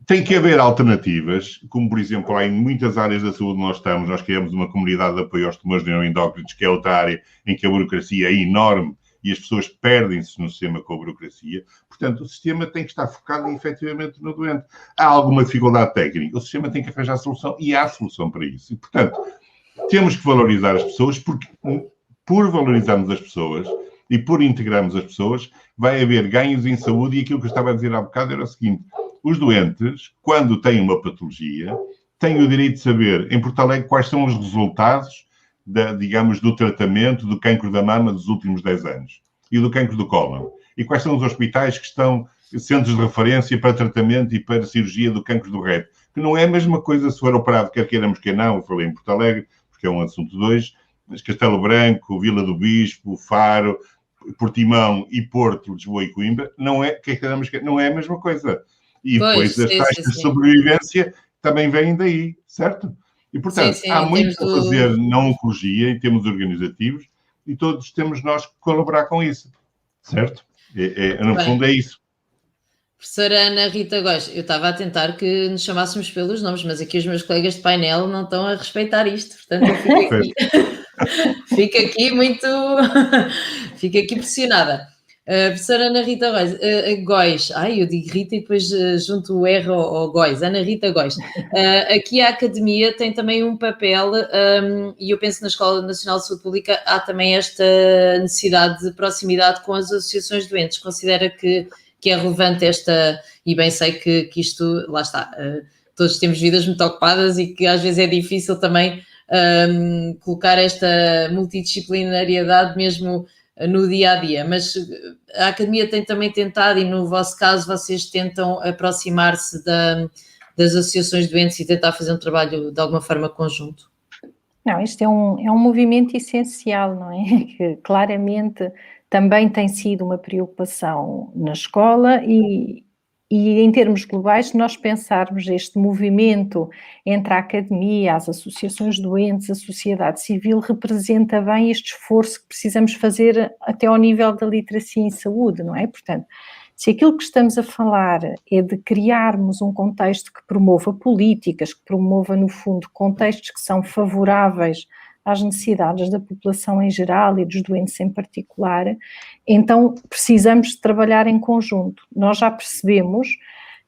Tem que haver alternativas, como, por exemplo, em muitas áreas da saúde nós criamos uma comunidade de apoio aos tumores neuroendócrinos, que é outra área em que a burocracia é enorme e as pessoas perdem-se no sistema com a burocracia. Portanto, o sistema tem que estar focado efetivamente no doente. Há alguma dificuldade técnica, o sistema tem que arranjar solução e há solução para isso. E, portanto, temos que valorizar as pessoas, porque por valorizarmos as pessoas e por integrarmos as pessoas, vai haver ganhos em saúde. E aquilo que eu estava a dizer há bocado era o seguinte: os doentes, quando têm uma patologia, têm o direito de saber, em Porto Alegre, quais são os resultados, do tratamento do cancro da mama dos últimos 10 anos e do cancro do cólon. E quais são os hospitais que estão centros de referência para tratamento e para cirurgia do cancro do reto. Que não é a mesma coisa se for operado, quer queiramos, quer não. Eu falei em Porto Alegre, porque é um assunto 2, mas Castelo Branco, Vila do Bispo, Faro, Portimão e Porto, Lisboa e Coimbra, não é a mesma coisa. E depois as taxas de sobrevivência também vêm daí, certo? E, portanto, há muito a fazer na oncologia, em termos organizativos, e todos temos nós que colaborar com isso, certo? No fundo é isso. Professora Ana Rita Góis, eu estava a tentar que nos chamássemos pelos nomes, mas aqui os meus colegas de painel não estão a respeitar isto, portanto eu fico aqui, fico aqui pressionada. Professora Ana Rita Góis, eu digo Rita e depois junto o R ao Góis, Ana Rita Góis. Aqui a Academia tem também um papel, e eu penso na Escola Nacional de Saúde Pública há também esta necessidade de proximidade com as associações doentes. Considera que é relevante e bem sei que isto, lá está, todos temos vidas muito ocupadas e que às vezes é difícil também colocar esta multidisciplinariedade mesmo no dia-a-dia, mas a Academia tem também tentado, e no vosso caso vocês tentam aproximar-se das associações doentes e tentar fazer um trabalho de alguma forma conjunto? Não, isto é um movimento essencial, não é? Que claramente também tem sido uma preocupação na escola e em termos globais, se nós pensarmos este movimento entre a academia, as associações doentes, a sociedade civil, representa bem este esforço que precisamos fazer até ao nível da literacia em saúde, não é? Portanto, se aquilo que estamos a falar é de criarmos um contexto que promova políticas, que promova, no fundo, contextos que são favoráveis às necessidades da população em geral e dos doentes em particular, então precisamos de trabalhar em conjunto. Nós já percebemos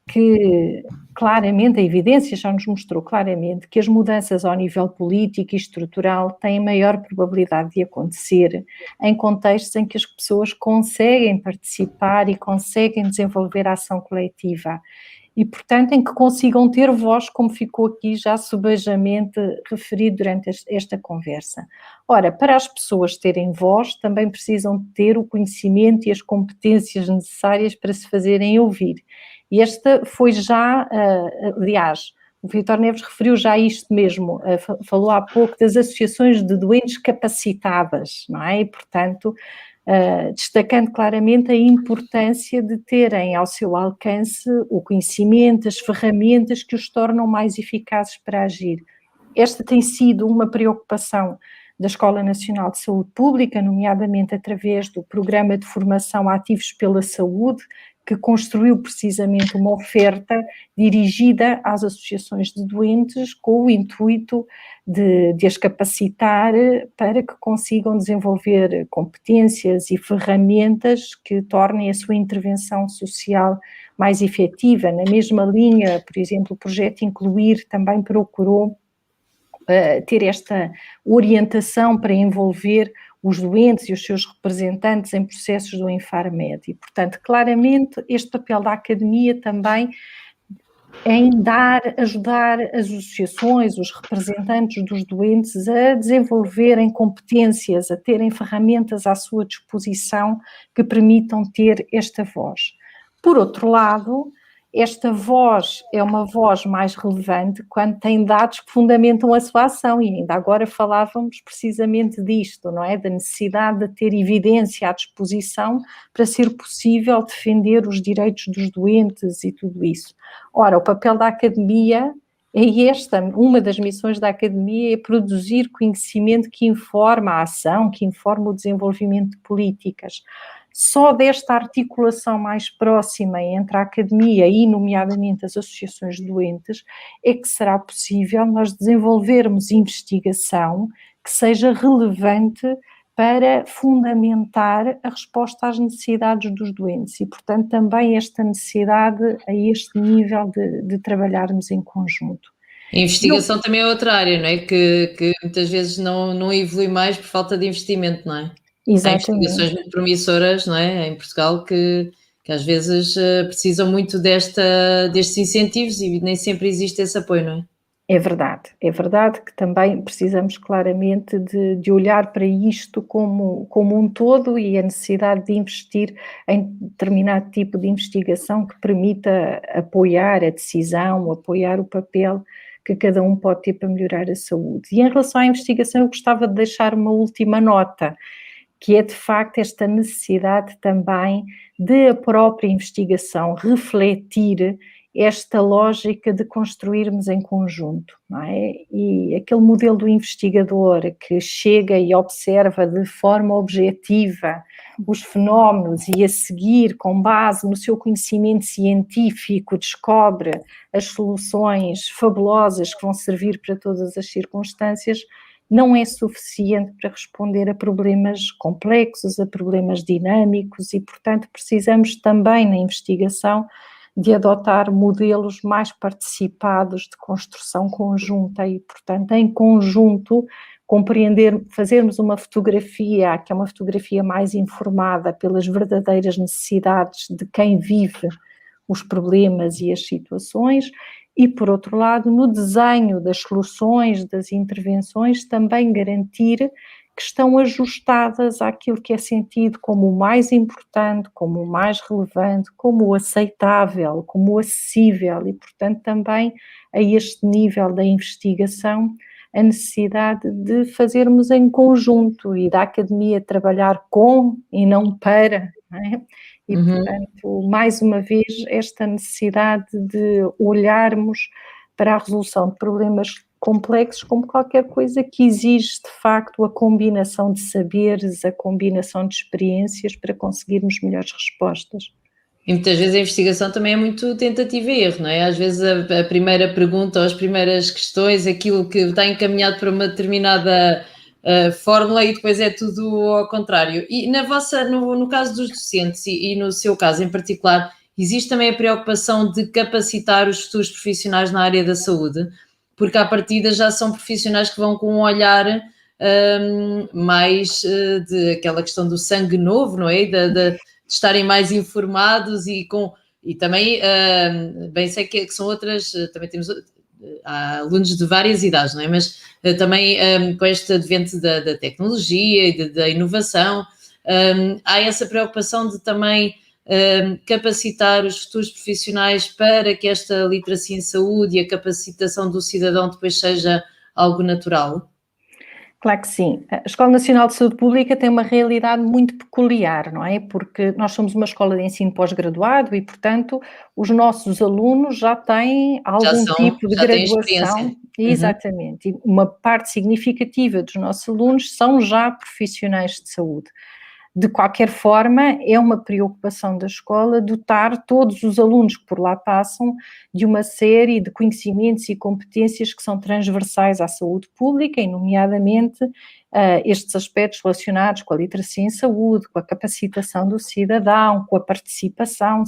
que, claramente, a evidência já nos mostrou claramente que as mudanças ao nível político e estrutural têm maior probabilidade de acontecer em contextos em que as pessoas conseguem participar e conseguem desenvolver a ação coletiva. E, portanto, em que consigam ter voz, como ficou aqui já subejamente referido durante esta conversa. Ora, para as pessoas terem voz, também precisam ter o conhecimento e as competências necessárias para se fazerem ouvir. E esta foi já, aliás, o Vítor Neves referiu já isto mesmo, falou há pouco das associações de doentes capacitadas, não é? E, portanto, destacando claramente a importância de terem ao seu alcance o conhecimento, as ferramentas que os tornam mais eficazes para agir. Esta tem sido uma preocupação da Escola Nacional de Saúde Pública, nomeadamente através do Programa de Formação Ativos pela Saúde, que construiu precisamente uma oferta dirigida às associações de doentes com o intuito de as capacitar para que consigam desenvolver competências e ferramentas que tornem a sua intervenção social mais efetiva. Na mesma linha, por exemplo, o projeto Incluir também procurou ter esta orientação para envolver os doentes e os seus representantes em processos do Infarmed. E, portanto, claramente este papel da academia também em ajudar as associações, os representantes dos doentes a desenvolverem competências, a terem ferramentas à sua disposição que permitam ter esta voz. Por outro lado, esta voz é uma voz mais relevante quando tem dados que fundamentam a sua ação, e ainda agora falávamos precisamente disto, não é? Da necessidade de ter evidência à disposição para ser possível defender os direitos dos doentes e tudo isso. Ora, o papel da academia é uma das missões da academia é produzir conhecimento que informa a ação, que informa o desenvolvimento de políticas. Só desta articulação mais próxima entre a academia e, nomeadamente, as associações de doentes, é que será possível nós desenvolvermos investigação que seja relevante para fundamentar a resposta às necessidades dos doentes e, portanto, também esta necessidade a este nível de trabalharmos em conjunto. A investigação também é outra área, não é? Que muitas vezes não evolui mais por falta de investimento, não é? Exatamente. Há investigações muito promissoras, não é? Em Portugal que às vezes precisam muito destes incentivos e nem sempre existe esse apoio, não é? É verdade que também precisamos claramente de olhar para isto como um todo e a necessidade de investir em determinado tipo de investigação que permita apoiar a decisão, apoiar o papel que cada um pode ter para melhorar a saúde. E em relação à investigação, eu gostava de deixar uma última nota, que é de facto esta necessidade também de a própria investigação refletir esta lógica de construirmos em conjunto, não é? E aquele modelo do investigador que chega e observa de forma objetiva os fenómenos e a seguir, com base no seu conhecimento científico, descobre as soluções fabulosas que vão servir para todas as circunstâncias, não é suficiente para responder a problemas complexos, a problemas dinâmicos e, portanto, precisamos também na investigação de adotar modelos mais participados de construção conjunta e, portanto, em conjunto, fazermos uma fotografia, que é uma fotografia mais informada pelas verdadeiras necessidades de quem vive os problemas e as situações e, por outro lado, no desenho das soluções, das intervenções, também garantir que estão ajustadas àquilo que é sentido como o mais importante, como o mais relevante, como o aceitável, como o acessível e, portanto, também a este nível da investigação a necessidade de fazermos em conjunto e da academia trabalhar com e não para, não é? E, portanto, mais uma vez, esta necessidade de olharmos para a resolução de problemas complexos como qualquer coisa que exige, de facto, a combinação de saberes, a combinação de experiências para conseguirmos melhores respostas. E muitas vezes a investigação também é muito tentativa e erro, não é? Às vezes a primeira pergunta ou as primeiras questões, aquilo que está encaminhado para uma determinada fórmula e depois é tudo ao contrário. E no caso dos docentes e no seu caso em particular, existe também a preocupação de capacitar os futuros profissionais na área da saúde, porque à partida já são profissionais que vão com um olhar mais de aquela questão do sangue novo, não é? De estarem mais informados e também, bem sei que são outras, também temos há alunos de várias idades, não é? Mas também com este advento da tecnologia e da inovação, há essa preocupação de também capacitar os futuros profissionais para que esta literacia em saúde e a capacitação do cidadão depois seja algo natural? Claro que sim. A Escola Nacional de Saúde Pública tem uma realidade muito peculiar, não é? Porque nós somos uma escola de ensino pós-graduado e, portanto, os nossos alunos já têm algum tipo de graduação. Exatamente. E uma parte significativa dos nossos alunos são já profissionais de saúde. de qualquer forma, é uma preocupação da escola dotar todos os alunos que por lá passam de uma série de conhecimentos e competências que são transversais à saúde pública, e nomeadamente estes aspectos relacionados com a literacia em saúde, com a capacitação do cidadão, com a participação,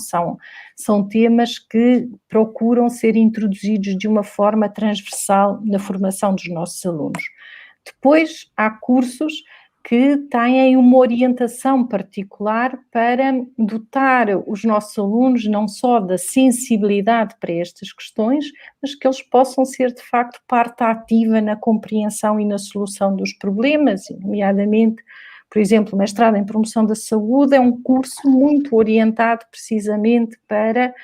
são temas que procuram ser introduzidos de uma forma transversal na formação dos nossos alunos. Depois, há cursos que têm uma orientação particular para dotar os nossos alunos não só da sensibilidade para estas questões, mas que eles possam ser, de facto, parte ativa na compreensão e na solução dos problemas, nomeadamente, por exemplo, o mestrado em promoção da saúde é um curso muito orientado precisamente para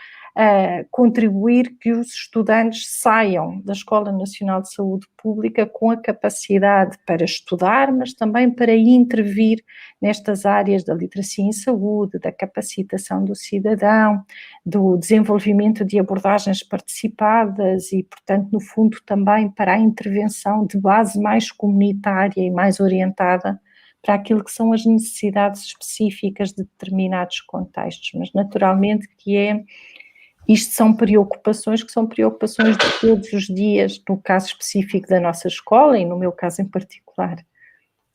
contribuir que os estudantes saiam da Escola Nacional de Saúde Pública com a capacidade para estudar, mas também para intervir nestas áreas da literacia em saúde, da capacitação do cidadão, do desenvolvimento de abordagens participadas e, portanto, no fundo também para a intervenção de base mais comunitária e mais orientada para aquilo que são as necessidades específicas de determinados contextos, mas naturalmente isto são preocupações que são preocupações de todos os dias, no caso específico da nossa escola e no meu caso em particular.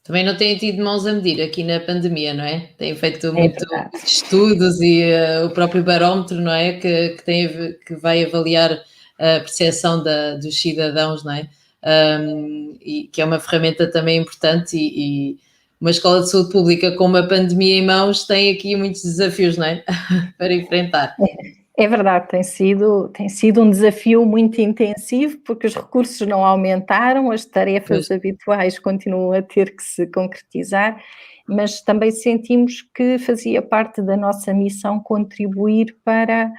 Também não têm tido mãos a medir aqui na pandemia, não é? Têm feito muitos estudos e o próprio barómetro, não é? Que vai avaliar a percepção dos cidadãos, não é? E que é uma ferramenta também importante e uma escola de saúde pública com uma pandemia em mãos tem aqui muitos desafios, não é? Para enfrentar. É verdade, tem sido um desafio muito intensivo, porque os recursos não aumentaram, as tarefas habituais continuam a ter que se concretizar, mas também sentimos que fazia parte da nossa missão contribuir para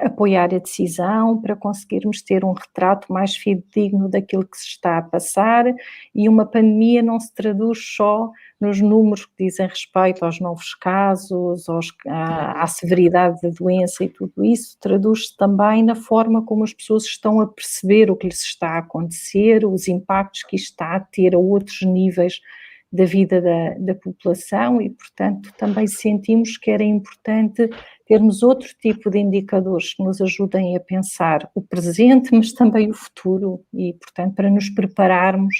apoiar a decisão, para conseguirmos ter um retrato mais fidedigno daquilo que se está a passar, e uma pandemia não se traduz só nos números que dizem respeito aos novos casos, à severidade da doença e tudo isso, traduz-se também na forma como as pessoas estão a perceber o que lhes está a acontecer, os impactos que isto está a ter a outros níveis da vida da população e, portanto, também sentimos que era importante termos outro tipo de indicadores que nos ajudem a pensar o presente, mas também o futuro e, portanto, para nos prepararmos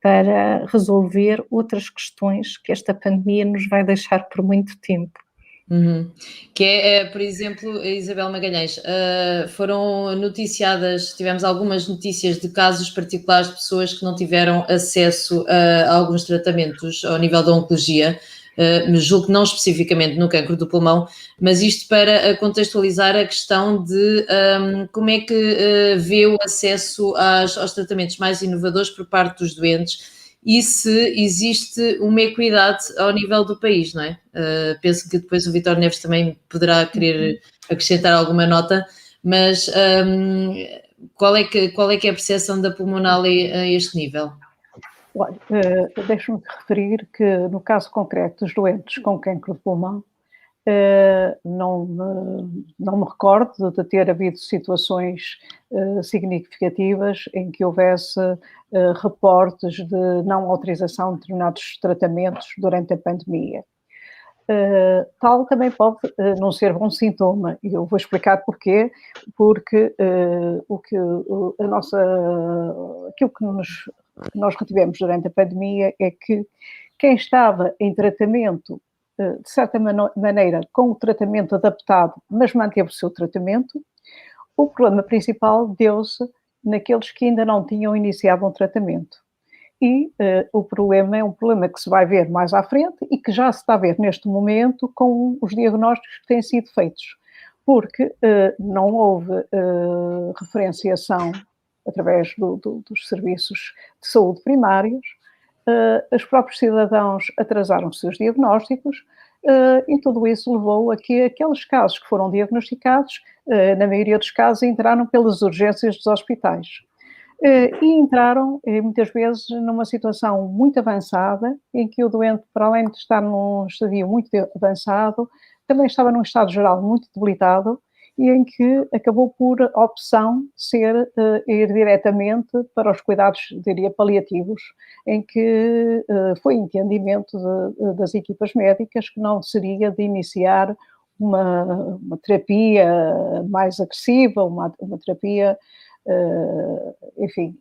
para resolver outras questões que esta pandemia nos vai deixar por muito tempo. Uhum. Que por exemplo, Isabel Magalhães, foram noticiadas, tivemos algumas notícias de casos particulares de pessoas que não tiveram acesso a alguns tratamentos ao nível da oncologia, julgo que não especificamente no cancro do pulmão, mas isto para contextualizar a questão de como é que vê o acesso aos tratamentos mais inovadores por parte dos doentes e se existe uma equidade ao nível do país, não é? Penso que depois o Vítor Neves também poderá querer acrescentar alguma nota, mas qual é que é a percepção da Pulmonal a este nível? Olha, deixe-me referir que no caso concreto dos doentes com cancro de pulmão, não me recordo de ter havido situações significativas em que houvesse reportes de não autorização de determinados tratamentos durante a pandemia. Tal também pode não ser bom sintoma, e eu vou explicar porquê, porque aquilo que nós retivemos durante a pandemia é que quem estava em tratamento, de certa maneira, com o tratamento adaptado, mas manteve o seu tratamento, o problema principal deu-se naqueles que ainda não tinham iniciado um tratamento. E o problema é um problema que se vai ver mais à frente e que já se está a ver neste momento com os diagnósticos que têm sido feitos, porque não houve referenciação através dos serviços de saúde primários, os próprios cidadãos atrasaram os seus diagnósticos e tudo isso levou a que aqueles casos que foram diagnosticados, na maioria dos casos, entraram pelas urgências dos hospitais. E entraram, muitas vezes, numa situação muito avançada, em que o doente, para além de estar num estadio muito avançado, também estava num estado geral muito debilitado e em que acabou por a opção ser ir diretamente para os cuidados, diria, paliativos, em que foi entendimento das equipas médicas que não seria de iniciar uma terapia mais agressiva, uma terapia, enfim.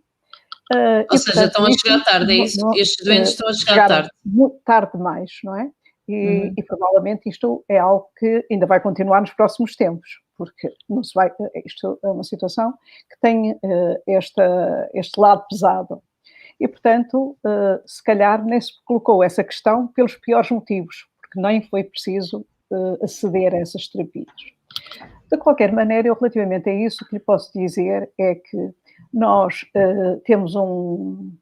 Ou seja, estão a chegar tarde, é isso? Estes doentes estão a chegar tarde. Muito tarde demais, não é? E provavelmente isto é algo que ainda vai continuar nos próximos tempos, porque não se vai, isto é uma situação que tem este lado pesado. E, portanto, se calhar nem se colocou essa questão pelos piores motivos, porque nem foi preciso aceder a essas terapias. De qualquer maneira, eu relativamente a isso, o que lhe posso dizer é que nós temos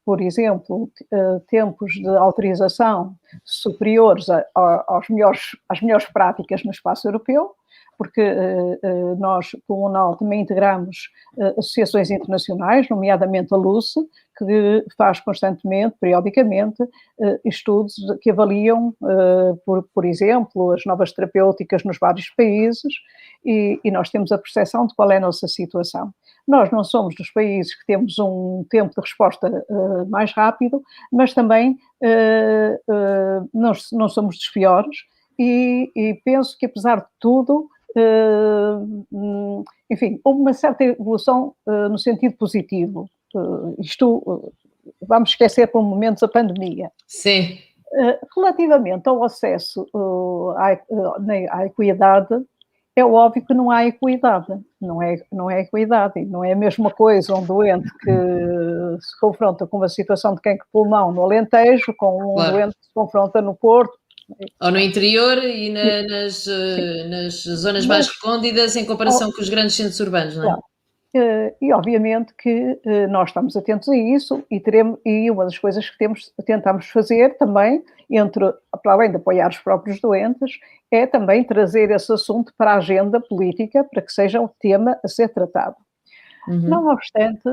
por exemplo, tempos de autorização superiores às melhores práticas no espaço europeu, porque nós, pelo UNAL, também integramos associações internacionais, nomeadamente a LUCE, que faz constantemente, periodicamente, estudos que avaliam, por exemplo, as novas terapêuticas nos vários países, e nós temos a percepção de qual é a nossa situação. Nós não somos dos países que temos um tempo de resposta mais rápido, mas também não somos dos piores, e penso que, apesar de tudo, enfim, houve uma certa evolução no sentido positivo. Vamos esquecer por momentos a pandemia. Sim. Relativamente ao acesso à equidade, é óbvio que não há equidade, não é equidade, e não é a mesma coisa um doente que se confronta com uma situação de cancro de pulmão no Alentejo, com um doente que se confronta no Porto. Ou no interior e nas zonas mais recônditas em comparação com os grandes centros urbanos, não é? Claro. E obviamente que nós estamos atentos a isso e uma das coisas que tentamos fazer também, para além de apoiar os próprios doentes, é também trazer esse assunto para a agenda política, para que seja um tema a ser tratado. Não obstante,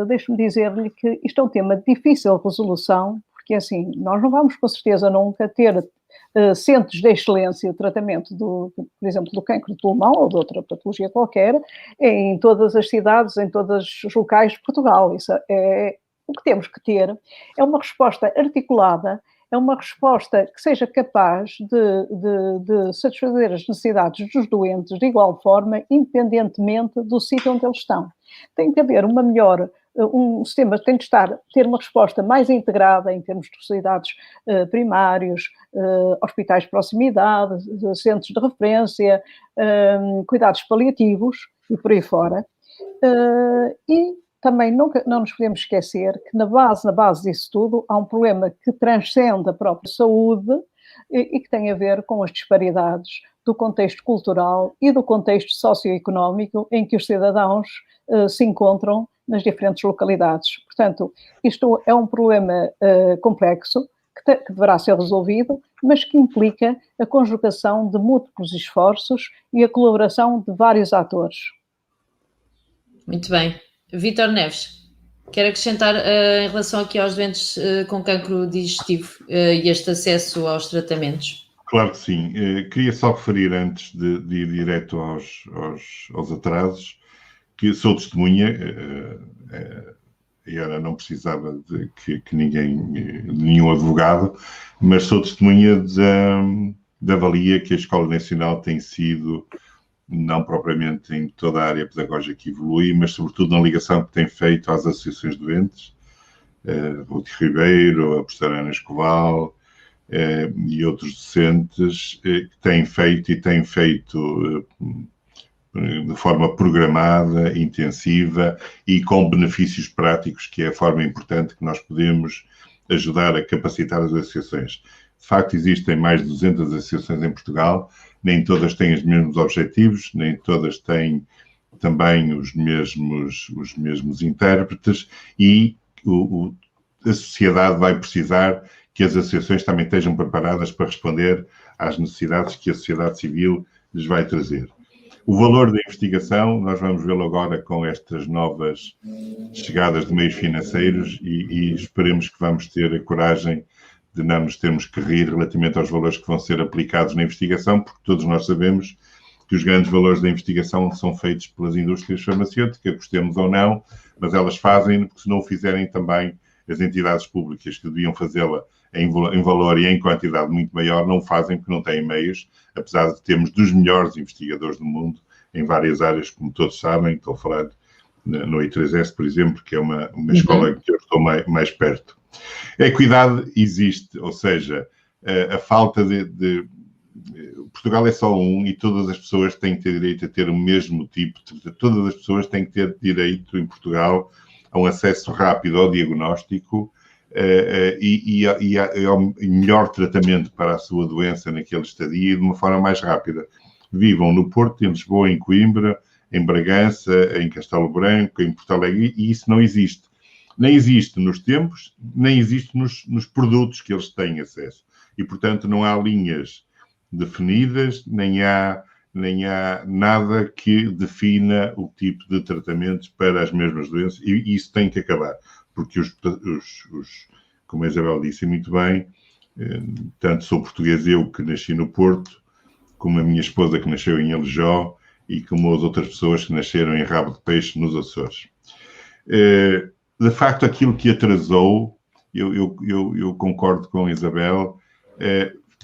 deixe-me dizer-lhe que isto é um tema de difícil resolução, porque assim, nós não vamos com certeza nunca ter centros de excelência de tratamento, por exemplo, do cancro de pulmão ou de outra patologia qualquer, em todas as cidades, em todos os locais de Portugal. Isso é o que temos que ter. É uma resposta articulada, é uma resposta que seja capaz de satisfazer as necessidades dos doentes de igual forma, independentemente do sítio onde eles estão. Tem que haver um sistema tem de ter uma resposta mais integrada em termos de sociedades primários, hospitais de proximidade, centros de referência, cuidados paliativos e por aí fora. E também não nos podemos esquecer que na base disso tudo há um problema que transcende a própria saúde e que tem a ver com as disparidades do contexto cultural e do contexto socioeconómico em que os cidadãos se encontram nas diferentes localidades. Portanto, isto é um problema complexo que deverá ser resolvido, mas que implica a conjugação de múltiplos esforços e a colaboração de vários atores. Muito bem. Vítor Neves, quer acrescentar em relação aqui aos doentes com cancro digestivo e este acesso aos tratamentos? Claro que sim. Queria só referir, antes de ir direto aos atrasos, que sou testemunha, e era não precisava de nenhum advogado, mas sou testemunha da valia que a Escola Nacional tem sido, não propriamente em toda a área pedagógica que evolui, mas sobretudo na ligação que tem feito às associações de doentes, Ruth Ribeiro, a professora Ana Escoval e outros docentes que têm feito de forma programada, intensiva e com benefícios práticos, que é a forma importante que nós podemos ajudar a capacitar as associações. De facto, existem mais de 200 associações em Portugal, nem todas têm os mesmos objetivos, nem todas têm também os mesmos intérpretes, e a sociedade vai precisar que as associações também estejam preparadas para responder às necessidades que a sociedade civil lhes vai trazer. O valor da investigação, nós vamos vê-lo agora com estas novas chegadas de meios financeiros e esperemos que vamos ter a coragem de não nos termos que rir relativamente aos valores que vão ser aplicados na investigação, porque todos nós sabemos que os grandes valores da investigação são feitos pelas indústrias farmacêuticas, gostemos ou não, mas elas fazem, porque se não o fizerem também as entidades públicas que deviam fazê-la em valor e em quantidade muito maior, não o fazem porque não têm meios, apesar de termos dos melhores investigadores do mundo em várias áreas, como todos sabem. Estou a falar no I3S, por exemplo, que é uma escola que eu estou mais perto. A equidade existe, ou seja, a falta de Portugal é só um e todas as pessoas têm que ter direito a ter o mesmo tipo todas as pessoas têm que ter direito em Portugal a um acesso rápido ao diagnóstico e ao melhor tratamento para a sua doença naquele estadio e de uma forma mais rápida. Vivam no Porto, em Lisboa, em Coimbra, em Bragança, em Castelo Branco, em Porto Alegre, e isso não existe. Nem existe nos tempos, nem existe nos produtos que eles têm acesso. E, portanto, não há linhas definidas, nem há nada que defina o tipo de tratamentos para as mesmas doenças, e isso tem que acabar, porque como a Isabel disse muito bem, tanto sou português eu, que nasci no Porto, como a minha esposa, que nasceu em Aljó, e como as outras pessoas que nasceram em Rabo de Peixe, nos Açores. De facto, aquilo que atrasou, eu concordo com a Isabel,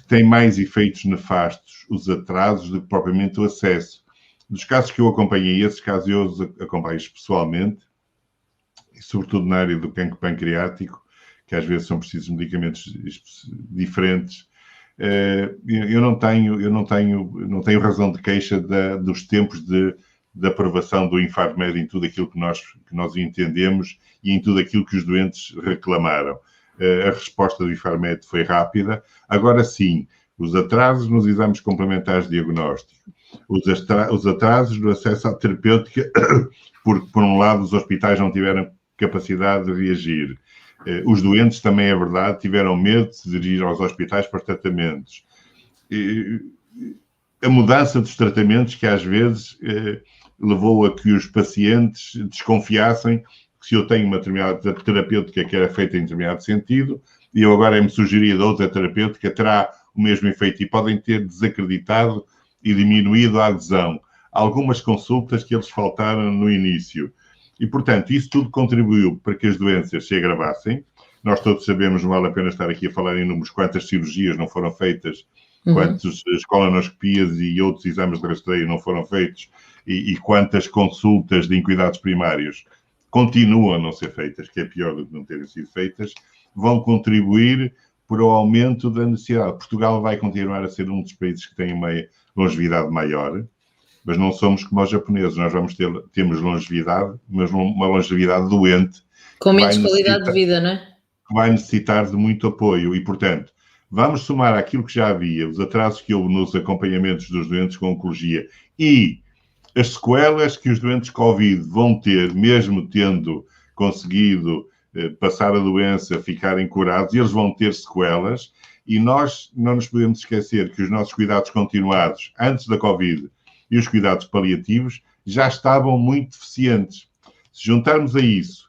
tem mais efeitos nefastos os atrasos do que propriamente o acesso. Dos casos que eu acompanhei, esses casos eu os acompanho pessoalmente, e sobretudo na área do cancro pancreático, que às vezes são precisos medicamentos diferentes. Eu não tenho razão de queixa dos tempos de aprovação do Infarmed em tudo aquilo que nós entendemos e em tudo aquilo que os doentes reclamaram. A resposta do Infarmed foi rápida. Agora sim, os atrasos nos exames complementares de diagnóstico, os atrasos no acesso à terapêutica, porque, por um lado, os hospitais não tiveram capacidade de reagir. Os doentes, também é verdade, tiveram medo de se dirigir aos hospitais para tratamentos. A mudança dos tratamentos, que às vezes levou a que os pacientes desconfiassem que se eu tenho uma determinada terapêutica que era feita em determinado sentido, e eu agora é-me sugerida outra terapêutica, terá o mesmo efeito, e podem ter desacreditado e diminuído a adesão. Algumas consultas que eles faltaram no início. E, portanto, isso tudo contribuiu para que as doenças se agravassem. Nós todos sabemos, não vale a pena estar aqui a falar em números, quantas cirurgias não foram feitas, quantas colonoscopias e outros exames de rastreio não foram feitos, e quantas consultas de cuidados primários continuam a não ser feitas, que é pior do que não terem sido feitas, vão contribuir para o aumento da necessidade. Portugal vai continuar a ser um dos países que tem uma longevidade maior, mas não somos como os japoneses. Nós temos longevidade, mas uma longevidade doente. Com menos qualidade de vida, não é? Que vai necessitar de muito apoio e, portanto, vamos somar àquilo que já havia, os atrasos que houve nos acompanhamentos dos doentes com oncologia e as sequelas que os doentes Covid vão ter, mesmo tendo conseguido passar a doença, ficarem curados, eles vão ter sequelas, e nós não nos podemos esquecer que os nossos cuidados continuados antes da Covid e os cuidados paliativos já estavam muito deficientes. Se juntarmos a isso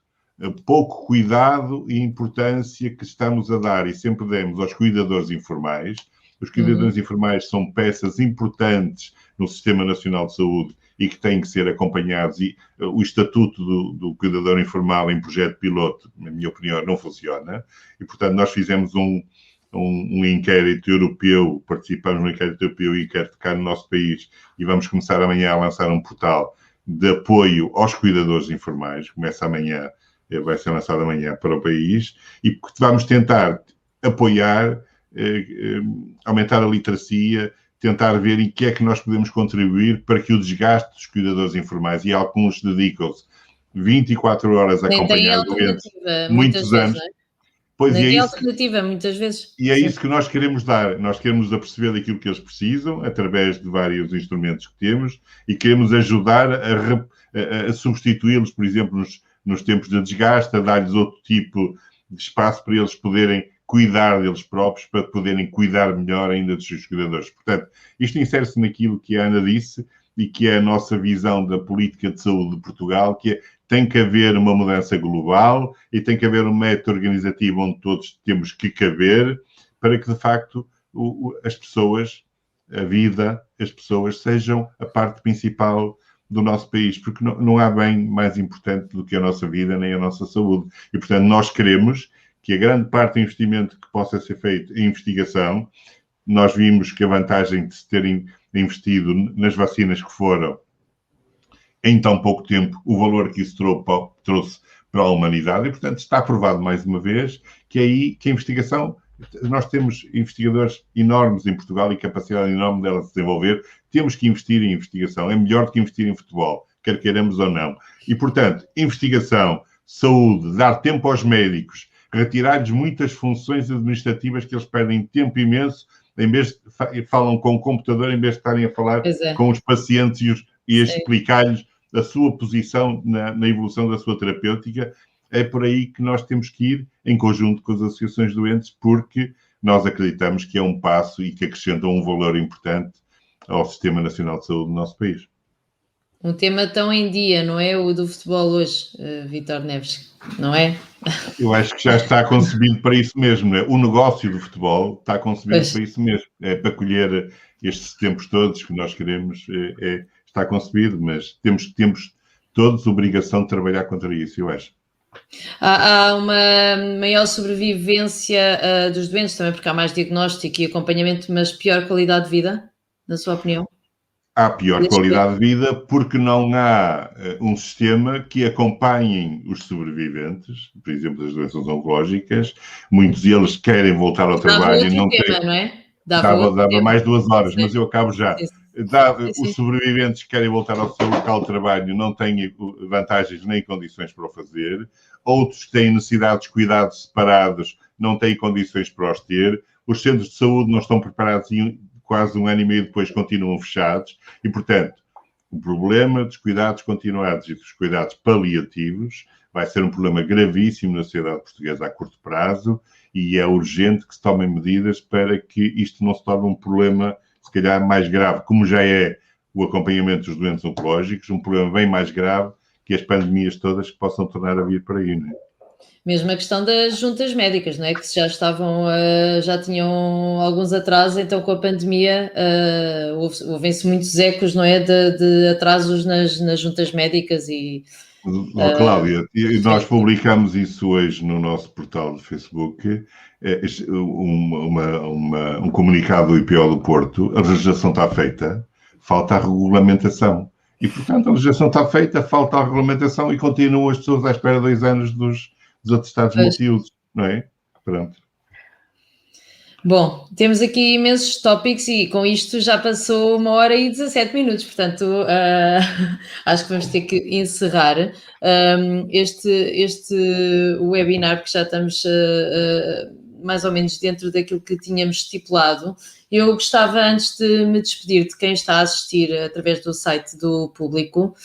pouco cuidado e importância que estamos a dar e sempre demos aos cuidadores informais, os cuidadores informais são peças importantes no Sistema Nacional de Saúde e que têm que ser acompanhados, e o estatuto do cuidador informal em projeto piloto, na minha opinião, não funciona, e, portanto, nós fizemos um inquérito europeu, participamos no inquérito europeu e inquérito cá no nosso país, e vamos começar amanhã a lançar um portal de apoio aos cuidadores informais, começa amanhã, vai ser lançado amanhã para o país, e vamos tentar apoiar, aumentar a literacia, tentar ver em que é que nós podemos contribuir para que o desgaste dos cuidadores informais, e alguns dedicam-se 24 horas a acompanhar doentes, muitos anos. Pois é, alternativa, muitas vezes. E é isso que nós queremos dar. Nós queremos aperceber daquilo que eles precisam, através de vários instrumentos que temos, e queremos ajudar a substituí-los, por exemplo, nos tempos de desgaste, a dar-lhes outro tipo de espaço para eles poderem cuidar deles próprios, para poderem cuidar melhor ainda dos seus cuidadores. Portanto, isto insere-se naquilo que a Ana disse e que é a nossa visão da política de saúde de Portugal, que é: tem que haver uma mudança global e tem que haver um método organizativo onde todos temos que caber para que, de facto, as pessoas a vida, as pessoas, sejam a parte principal do nosso país, porque não há bem mais importante do que a nossa vida nem a nossa saúde. E, portanto, nós queremos que a grande parte do investimento que possa ser feito em investigação, nós vimos que a vantagem de se terem investido nas vacinas que foram, em tão pouco tempo, o valor que isso trouxe para a humanidade, e, portanto, está provado mais uma vez que é aí que a investigação, nós temos investigadores enormes em Portugal e capacidade enorme dela se desenvolver, temos que investir em investigação, é melhor do que investir em futebol, quer queiramos ou não. E, portanto, investigação, saúde, dar tempo aos médicos, retirar-lhes muitas funções administrativas que eles perdem tempo imenso, em vez de falam com o computador, em vez de estarem a falar com os pacientes e a explicar-lhes a sua posição na evolução da sua terapêutica. É por aí que nós temos que ir, em conjunto com as associações doentes, porque nós acreditamos que é um passo e que acrescenta um valor importante ao Sistema Nacional de Saúde do nosso país. Um tema tão em dia, não é? O do futebol hoje, Vítor Neves, não é? Eu acho que já está concebido para isso mesmo, não é? O negócio do futebol está concebido para isso mesmo. É para colher estes tempos todos que nós queremos, está concebido, mas temos todos a obrigação de trabalhar contra isso, eu acho. Há uma maior sobrevivência dos doentes também, porque há mais diagnóstico e acompanhamento, mas pior qualidade de vida, na sua opinião? Há pior qualidade de vida porque não há um sistema que acompanhe os sobreviventes, por exemplo, das doenças oncológicas. Muitos deles querem voltar ao trabalho e não têm. Não é? Dava mais 2 horas, mas eu acabo já. Sim. Os sobreviventes que querem voltar ao seu local de trabalho não têm vantagens nem condições para o fazer. Outros que têm necessidades de cuidados separados não têm condições para os ter. Os centros de saúde não estão preparados e quase 1 ano e meio depois continuam fechados. E, portanto, o problema dos cuidados continuados e dos cuidados paliativos vai ser um problema gravíssimo na sociedade portuguesa a curto prazo e é urgente que se tomem medidas para que isto não se torne um problema, se calhar, mais grave, como já é o acompanhamento dos doentes oncológicos, um problema bem mais grave que as pandemias todas que possam tornar a vir por aí, não é? Mesmo a questão das juntas médicas, não é? Que já tinham alguns atrasos, então com a pandemia houve-se muitos ecos, não é? De atrasos nas juntas médicas e... Cláudia, nós publicamos isso hoje no nosso portal de Facebook, um comunicado do IPO do Porto, a legislação está feita, falta a regulamentação. E, portanto, a legislação está feita, falta a regulamentação e continuam as pessoas à espera 2 anos dos atestados multiusos, não é? Pronto. Bom, temos aqui imensos tópicos e com isto já passou 1 hora e 17 minutos, portanto acho que vamos ter que encerrar este webinar, porque já estamos mais ou menos dentro daquilo que tínhamos estipulado. Eu gostava, antes de me despedir de quem está a assistir através do site do público,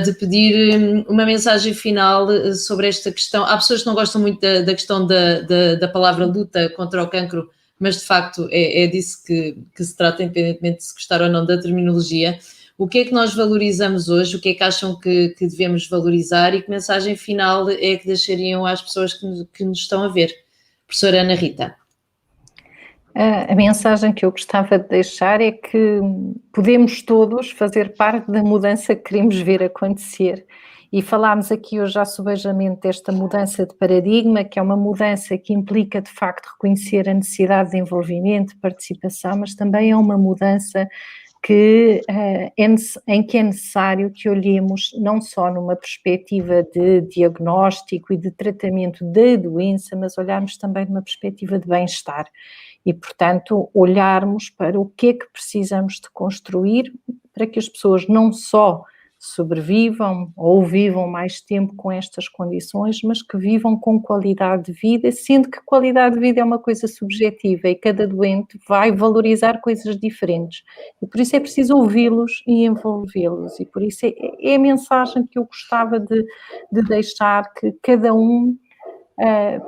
de pedir uma mensagem final sobre esta questão. Há pessoas que não gostam muito da questão da palavra luta contra o cancro, mas de facto é disso que se trata, independentemente de se gostar ou não da terminologia. O que é que nós valorizamos hoje? O que é que acham que devemos valorizar? E que mensagem final é que deixariam às pessoas que nos estão a ver? Professora Ana Rita. A mensagem que eu gostava de deixar é que podemos todos fazer parte da mudança que queremos ver acontecer. E falámos aqui hoje já subejamente desta mudança de paradigma, que é uma mudança que implica, de facto, reconhecer a necessidade de envolvimento, de participação, mas também é uma mudança em que é necessário que olhemos não só numa perspectiva de diagnóstico e de tratamento da doença, mas olharmos também numa perspectiva de bem-estar. E, portanto, olharmos para o que é que precisamos de construir para que as pessoas não só sobrevivam ou vivam mais tempo com estas condições, mas que vivam com qualidade de vida, sendo que qualidade de vida é uma coisa subjetiva e cada doente vai valorizar coisas diferentes. E por isso é preciso ouvi-los e envolvê-los. E por isso é a mensagem que eu gostava de deixar, que cada um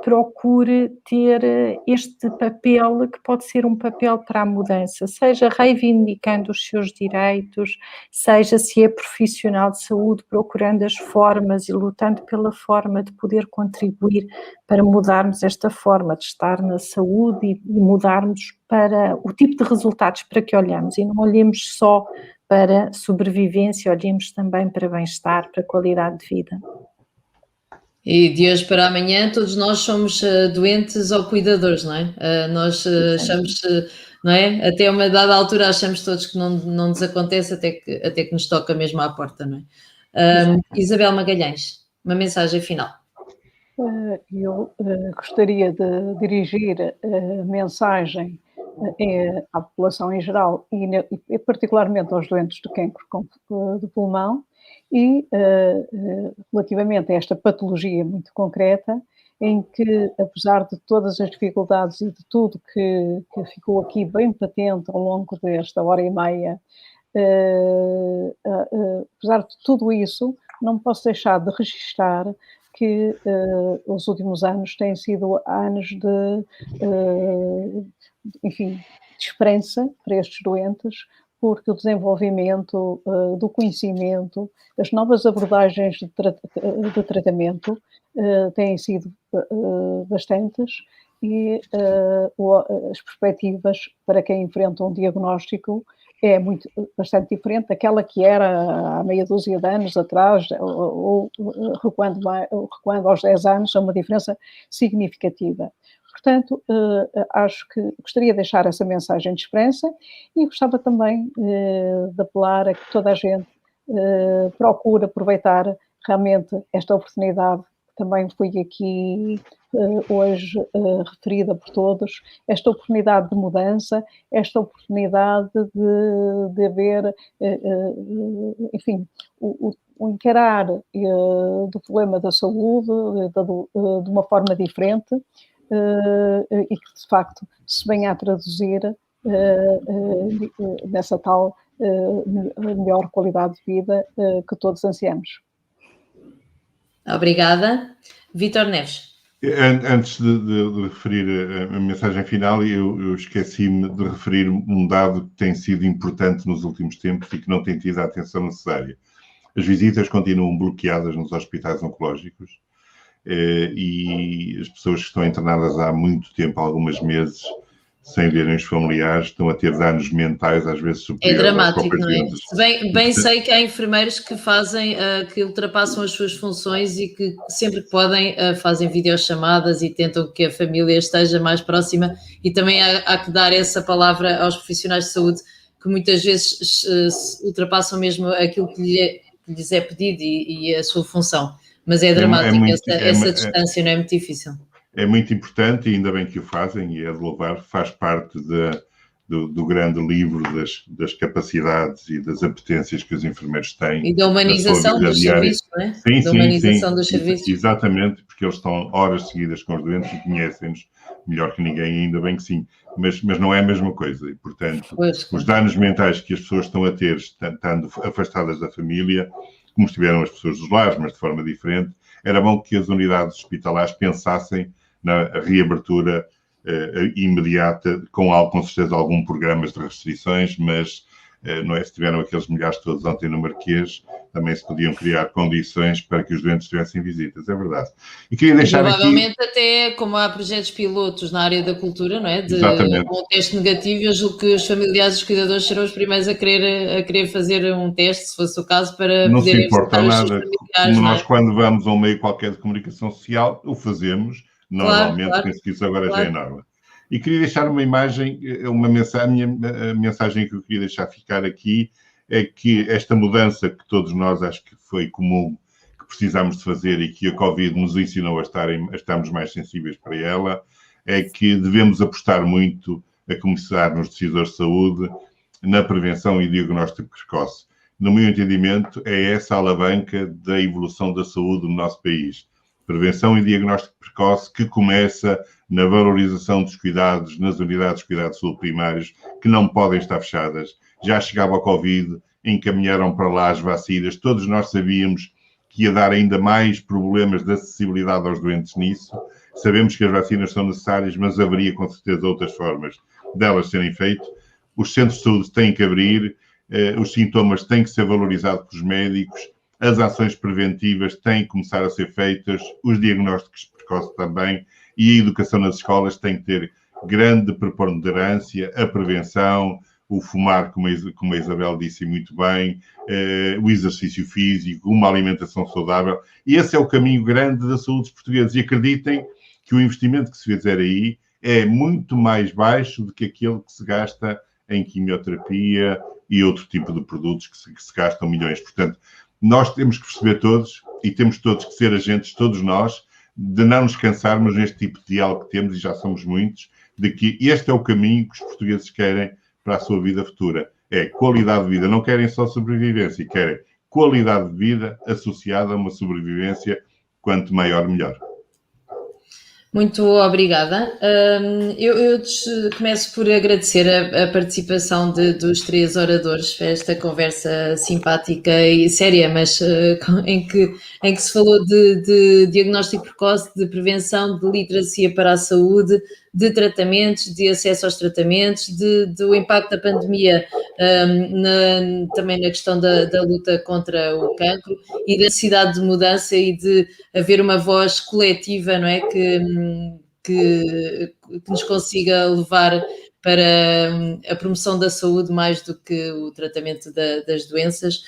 procure ter este papel, que pode ser um papel para a mudança, seja reivindicando os seus direitos, seja, se é profissional de saúde, procurando as formas e lutando pela forma de poder contribuir para mudarmos esta forma de estar na saúde e mudarmos para o tipo de resultados para que olhamos, e não olhemos só para sobrevivência, olhemos também para bem-estar, para qualidade de vida. E de hoje para amanhã todos nós somos doentes ou cuidadores, não é? Nós achamos, não é? Até uma dada altura achamos todos que não nos acontece até que nos toca mesmo à porta, não é? Isabel Magalhães, uma mensagem final. Eu gostaria de dirigir a mensagem à população em geral e particularmente aos doentes de cancro do pulmão e relativamente a esta patologia muito concreta, em que, apesar de todas as dificuldades e de tudo que ficou aqui bem patente ao longo desta hora e meia, apesar de tudo isso, não posso deixar de registar que os últimos anos têm sido anos de esperança para estes doentes, porque o desenvolvimento do conhecimento, as novas abordagens de tratamento têm sido bastantes e as perspectivas para quem enfrenta um diagnóstico é bastante diferente daquela que era há meia dúzia de anos atrás, ou recuando aos 10 anos, é uma diferença significativa. Portanto, acho que gostaria de deixar essa mensagem de esperança e gostava também de apelar a que toda a gente procure aproveitar realmente esta oportunidade que também foi aqui hoje referida por todos, esta oportunidade de mudança, esta oportunidade de haver, enfim, o encarar do problema da saúde de uma forma diferente, e que de facto se venha a traduzir nessa tal melhor qualidade de vida que todos ansiamos. Obrigada. Vítor Neves. Antes de referir a mensagem final, eu esqueci-me de referir um dado que tem sido importante nos últimos tempos e que não tem tido a atenção necessária. As visitas continuam bloqueadas nos hospitais oncológicos e as pessoas que estão internadas há muito tempo, há alguns meses, sem verem os familiares, estão a ter danos mentais, às vezes superiores. É dramático, não é? Bem sei que há enfermeiros que fazem, que ultrapassam as suas funções e que sempre que podem fazem videochamadas e tentam que a família esteja mais próxima, e também há que dar essa palavra aos profissionais de saúde que muitas vezes ultrapassam mesmo aquilo que lhes é pedido e a sua função. Mas é dramático, essa distância, não é muito difícil. É muito importante e ainda bem que o fazem, e é de louvar, faz parte do grande livro das capacidades e das apetências que os enfermeiros têm. E da humanização dos serviços, não é? Sim, da humanização dos serviços. Exatamente, porque eles estão horas seguidas com os doentes e conhecem-nos melhor que ninguém, ainda bem que sim. Mas não é a mesma coisa e, portanto, os danos mentais que as pessoas estão a ter, estando afastadas da família, como estiveram as pessoas dos lares, mas de forma diferente, era bom que as unidades hospitalares pensassem na reabertura imediata, com certeza algum programas de restrições, mas não é? Se tiveram aqueles milhares todos ontem no Marquês, também se podiam criar condições para que os doentes tivessem visitas, é verdade. E queria deixar provavelmente aqui... até, como há projetos pilotos na área da cultura, não é? Um teste negativo, eu julgo que os familiares e os cuidadores serão os primeiros a querer fazer um teste, se fosse o caso, para não poderem se importa nada, como nós é? Quando vamos a um meio qualquer de comunicação social, o fazemos, normalmente, claro. Penso que isso agora já é norma. E queria deixar uma imagem, a mensagem que eu queria deixar ficar aqui é que esta mudança que todos nós, acho que foi comum, que precisamos de fazer e que a Covid nos ensinou a estarmos mais sensíveis para ela, é que devemos apostar muito, a começar nos decisores de saúde, na prevenção e diagnóstico precoce. No meu entendimento, é essa a alavanca da evolução da saúde no nosso país. Prevenção e diagnóstico precoce que começa na valorização dos cuidados nas unidades de cuidados de saúde primários, que não podem estar fechadas. Já chegava a Covid, encaminharam para lá as vacinas. Todos nós sabíamos que ia dar ainda mais problemas de acessibilidade aos doentes nisso. Sabemos que as vacinas são necessárias, mas haveria com certeza outras formas delas serem feitas. Os centros de saúde têm que abrir, os sintomas têm que ser valorizados pelos médicos, as ações preventivas têm que começar a ser feitas, os diagnósticos precoces também, e a educação nas escolas tem que ter grande preponderância, a prevenção, o fumar, como a Isabel disse muito bem, o exercício físico, uma alimentação saudável. E esse é o caminho grande da saúde dos portugueses. E acreditem que o investimento que se fizer aí é muito mais baixo do que aquele que se gasta em quimioterapia e outro tipo de produtos que se gastam milhões. Portanto, nós temos que perceber todos, e temos todos que ser agentes, todos nós, de não nos cansarmos neste tipo de diálogo que temos, e já somos muitos, de que este é o caminho que os portugueses querem para a sua vida futura. É qualidade de vida. Não querem só sobrevivência, querem qualidade de vida associada a uma sobrevivência quanto maior, melhor. Muito obrigada. Eu começo por agradecer a participação dos 3 oradores, esta conversa simpática e séria, mas em que se falou de diagnóstico precoce, de prevenção, de literacia para a saúde, de tratamentos, de acesso aos tratamentos, do impacto da pandemia também na questão da luta contra o cancro e da necessidade de mudança e de haver uma voz coletiva, não é? Que nos consiga levar para a promoção da saúde mais do que o tratamento das doenças,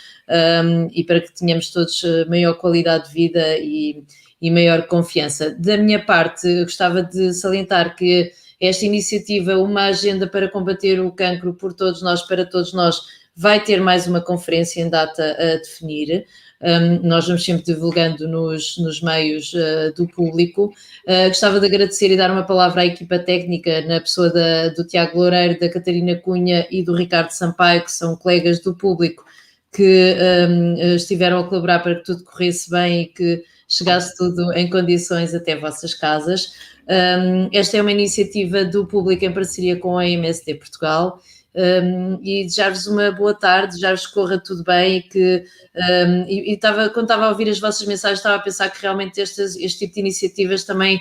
e para que tenhamos todos maior qualidade de vida e maior confiança. Da minha parte, gostava de salientar que esta iniciativa, uma agenda para combater o cancro por todos nós, para todos nós, vai ter mais uma conferência em data a definir. Nós vamos sempre divulgando nos meios do público. Gostava de agradecer e dar uma palavra à equipa técnica, na pessoa do Tiago Loureiro, da Catarina Cunha e do Ricardo Sampaio, que são colegas do público, que estiveram a colaborar para que tudo corresse bem e que chegasse tudo em condições até vossas casas. Esta é uma iniciativa do público em parceria com a MSD Portugal. E desejar-vos uma boa tarde, desejar-vos que corra tudo bem e que quando estava a ouvir as vossas mensagens, estava a pensar que realmente este tipo de iniciativas também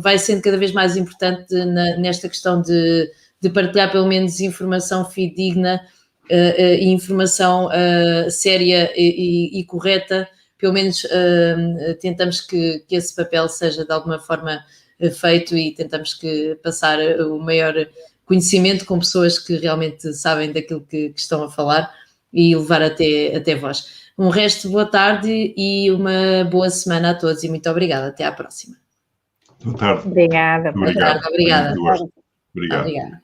vai sendo cada vez mais importante nesta questão de partilhar pelo menos informação fidedigna e informação séria e correta. Pelo menos tentamos que esse papel seja de alguma forma feito e tentamos que passar o maior conhecimento com pessoas que realmente sabem daquilo que estão a falar e levar até vós. Um resto de boa tarde e uma boa semana a todos e muito obrigada. Até à próxima. Boa tarde. Obrigada. Obrigado. Boa tarde, obrigada. Obrigado. Obrigada.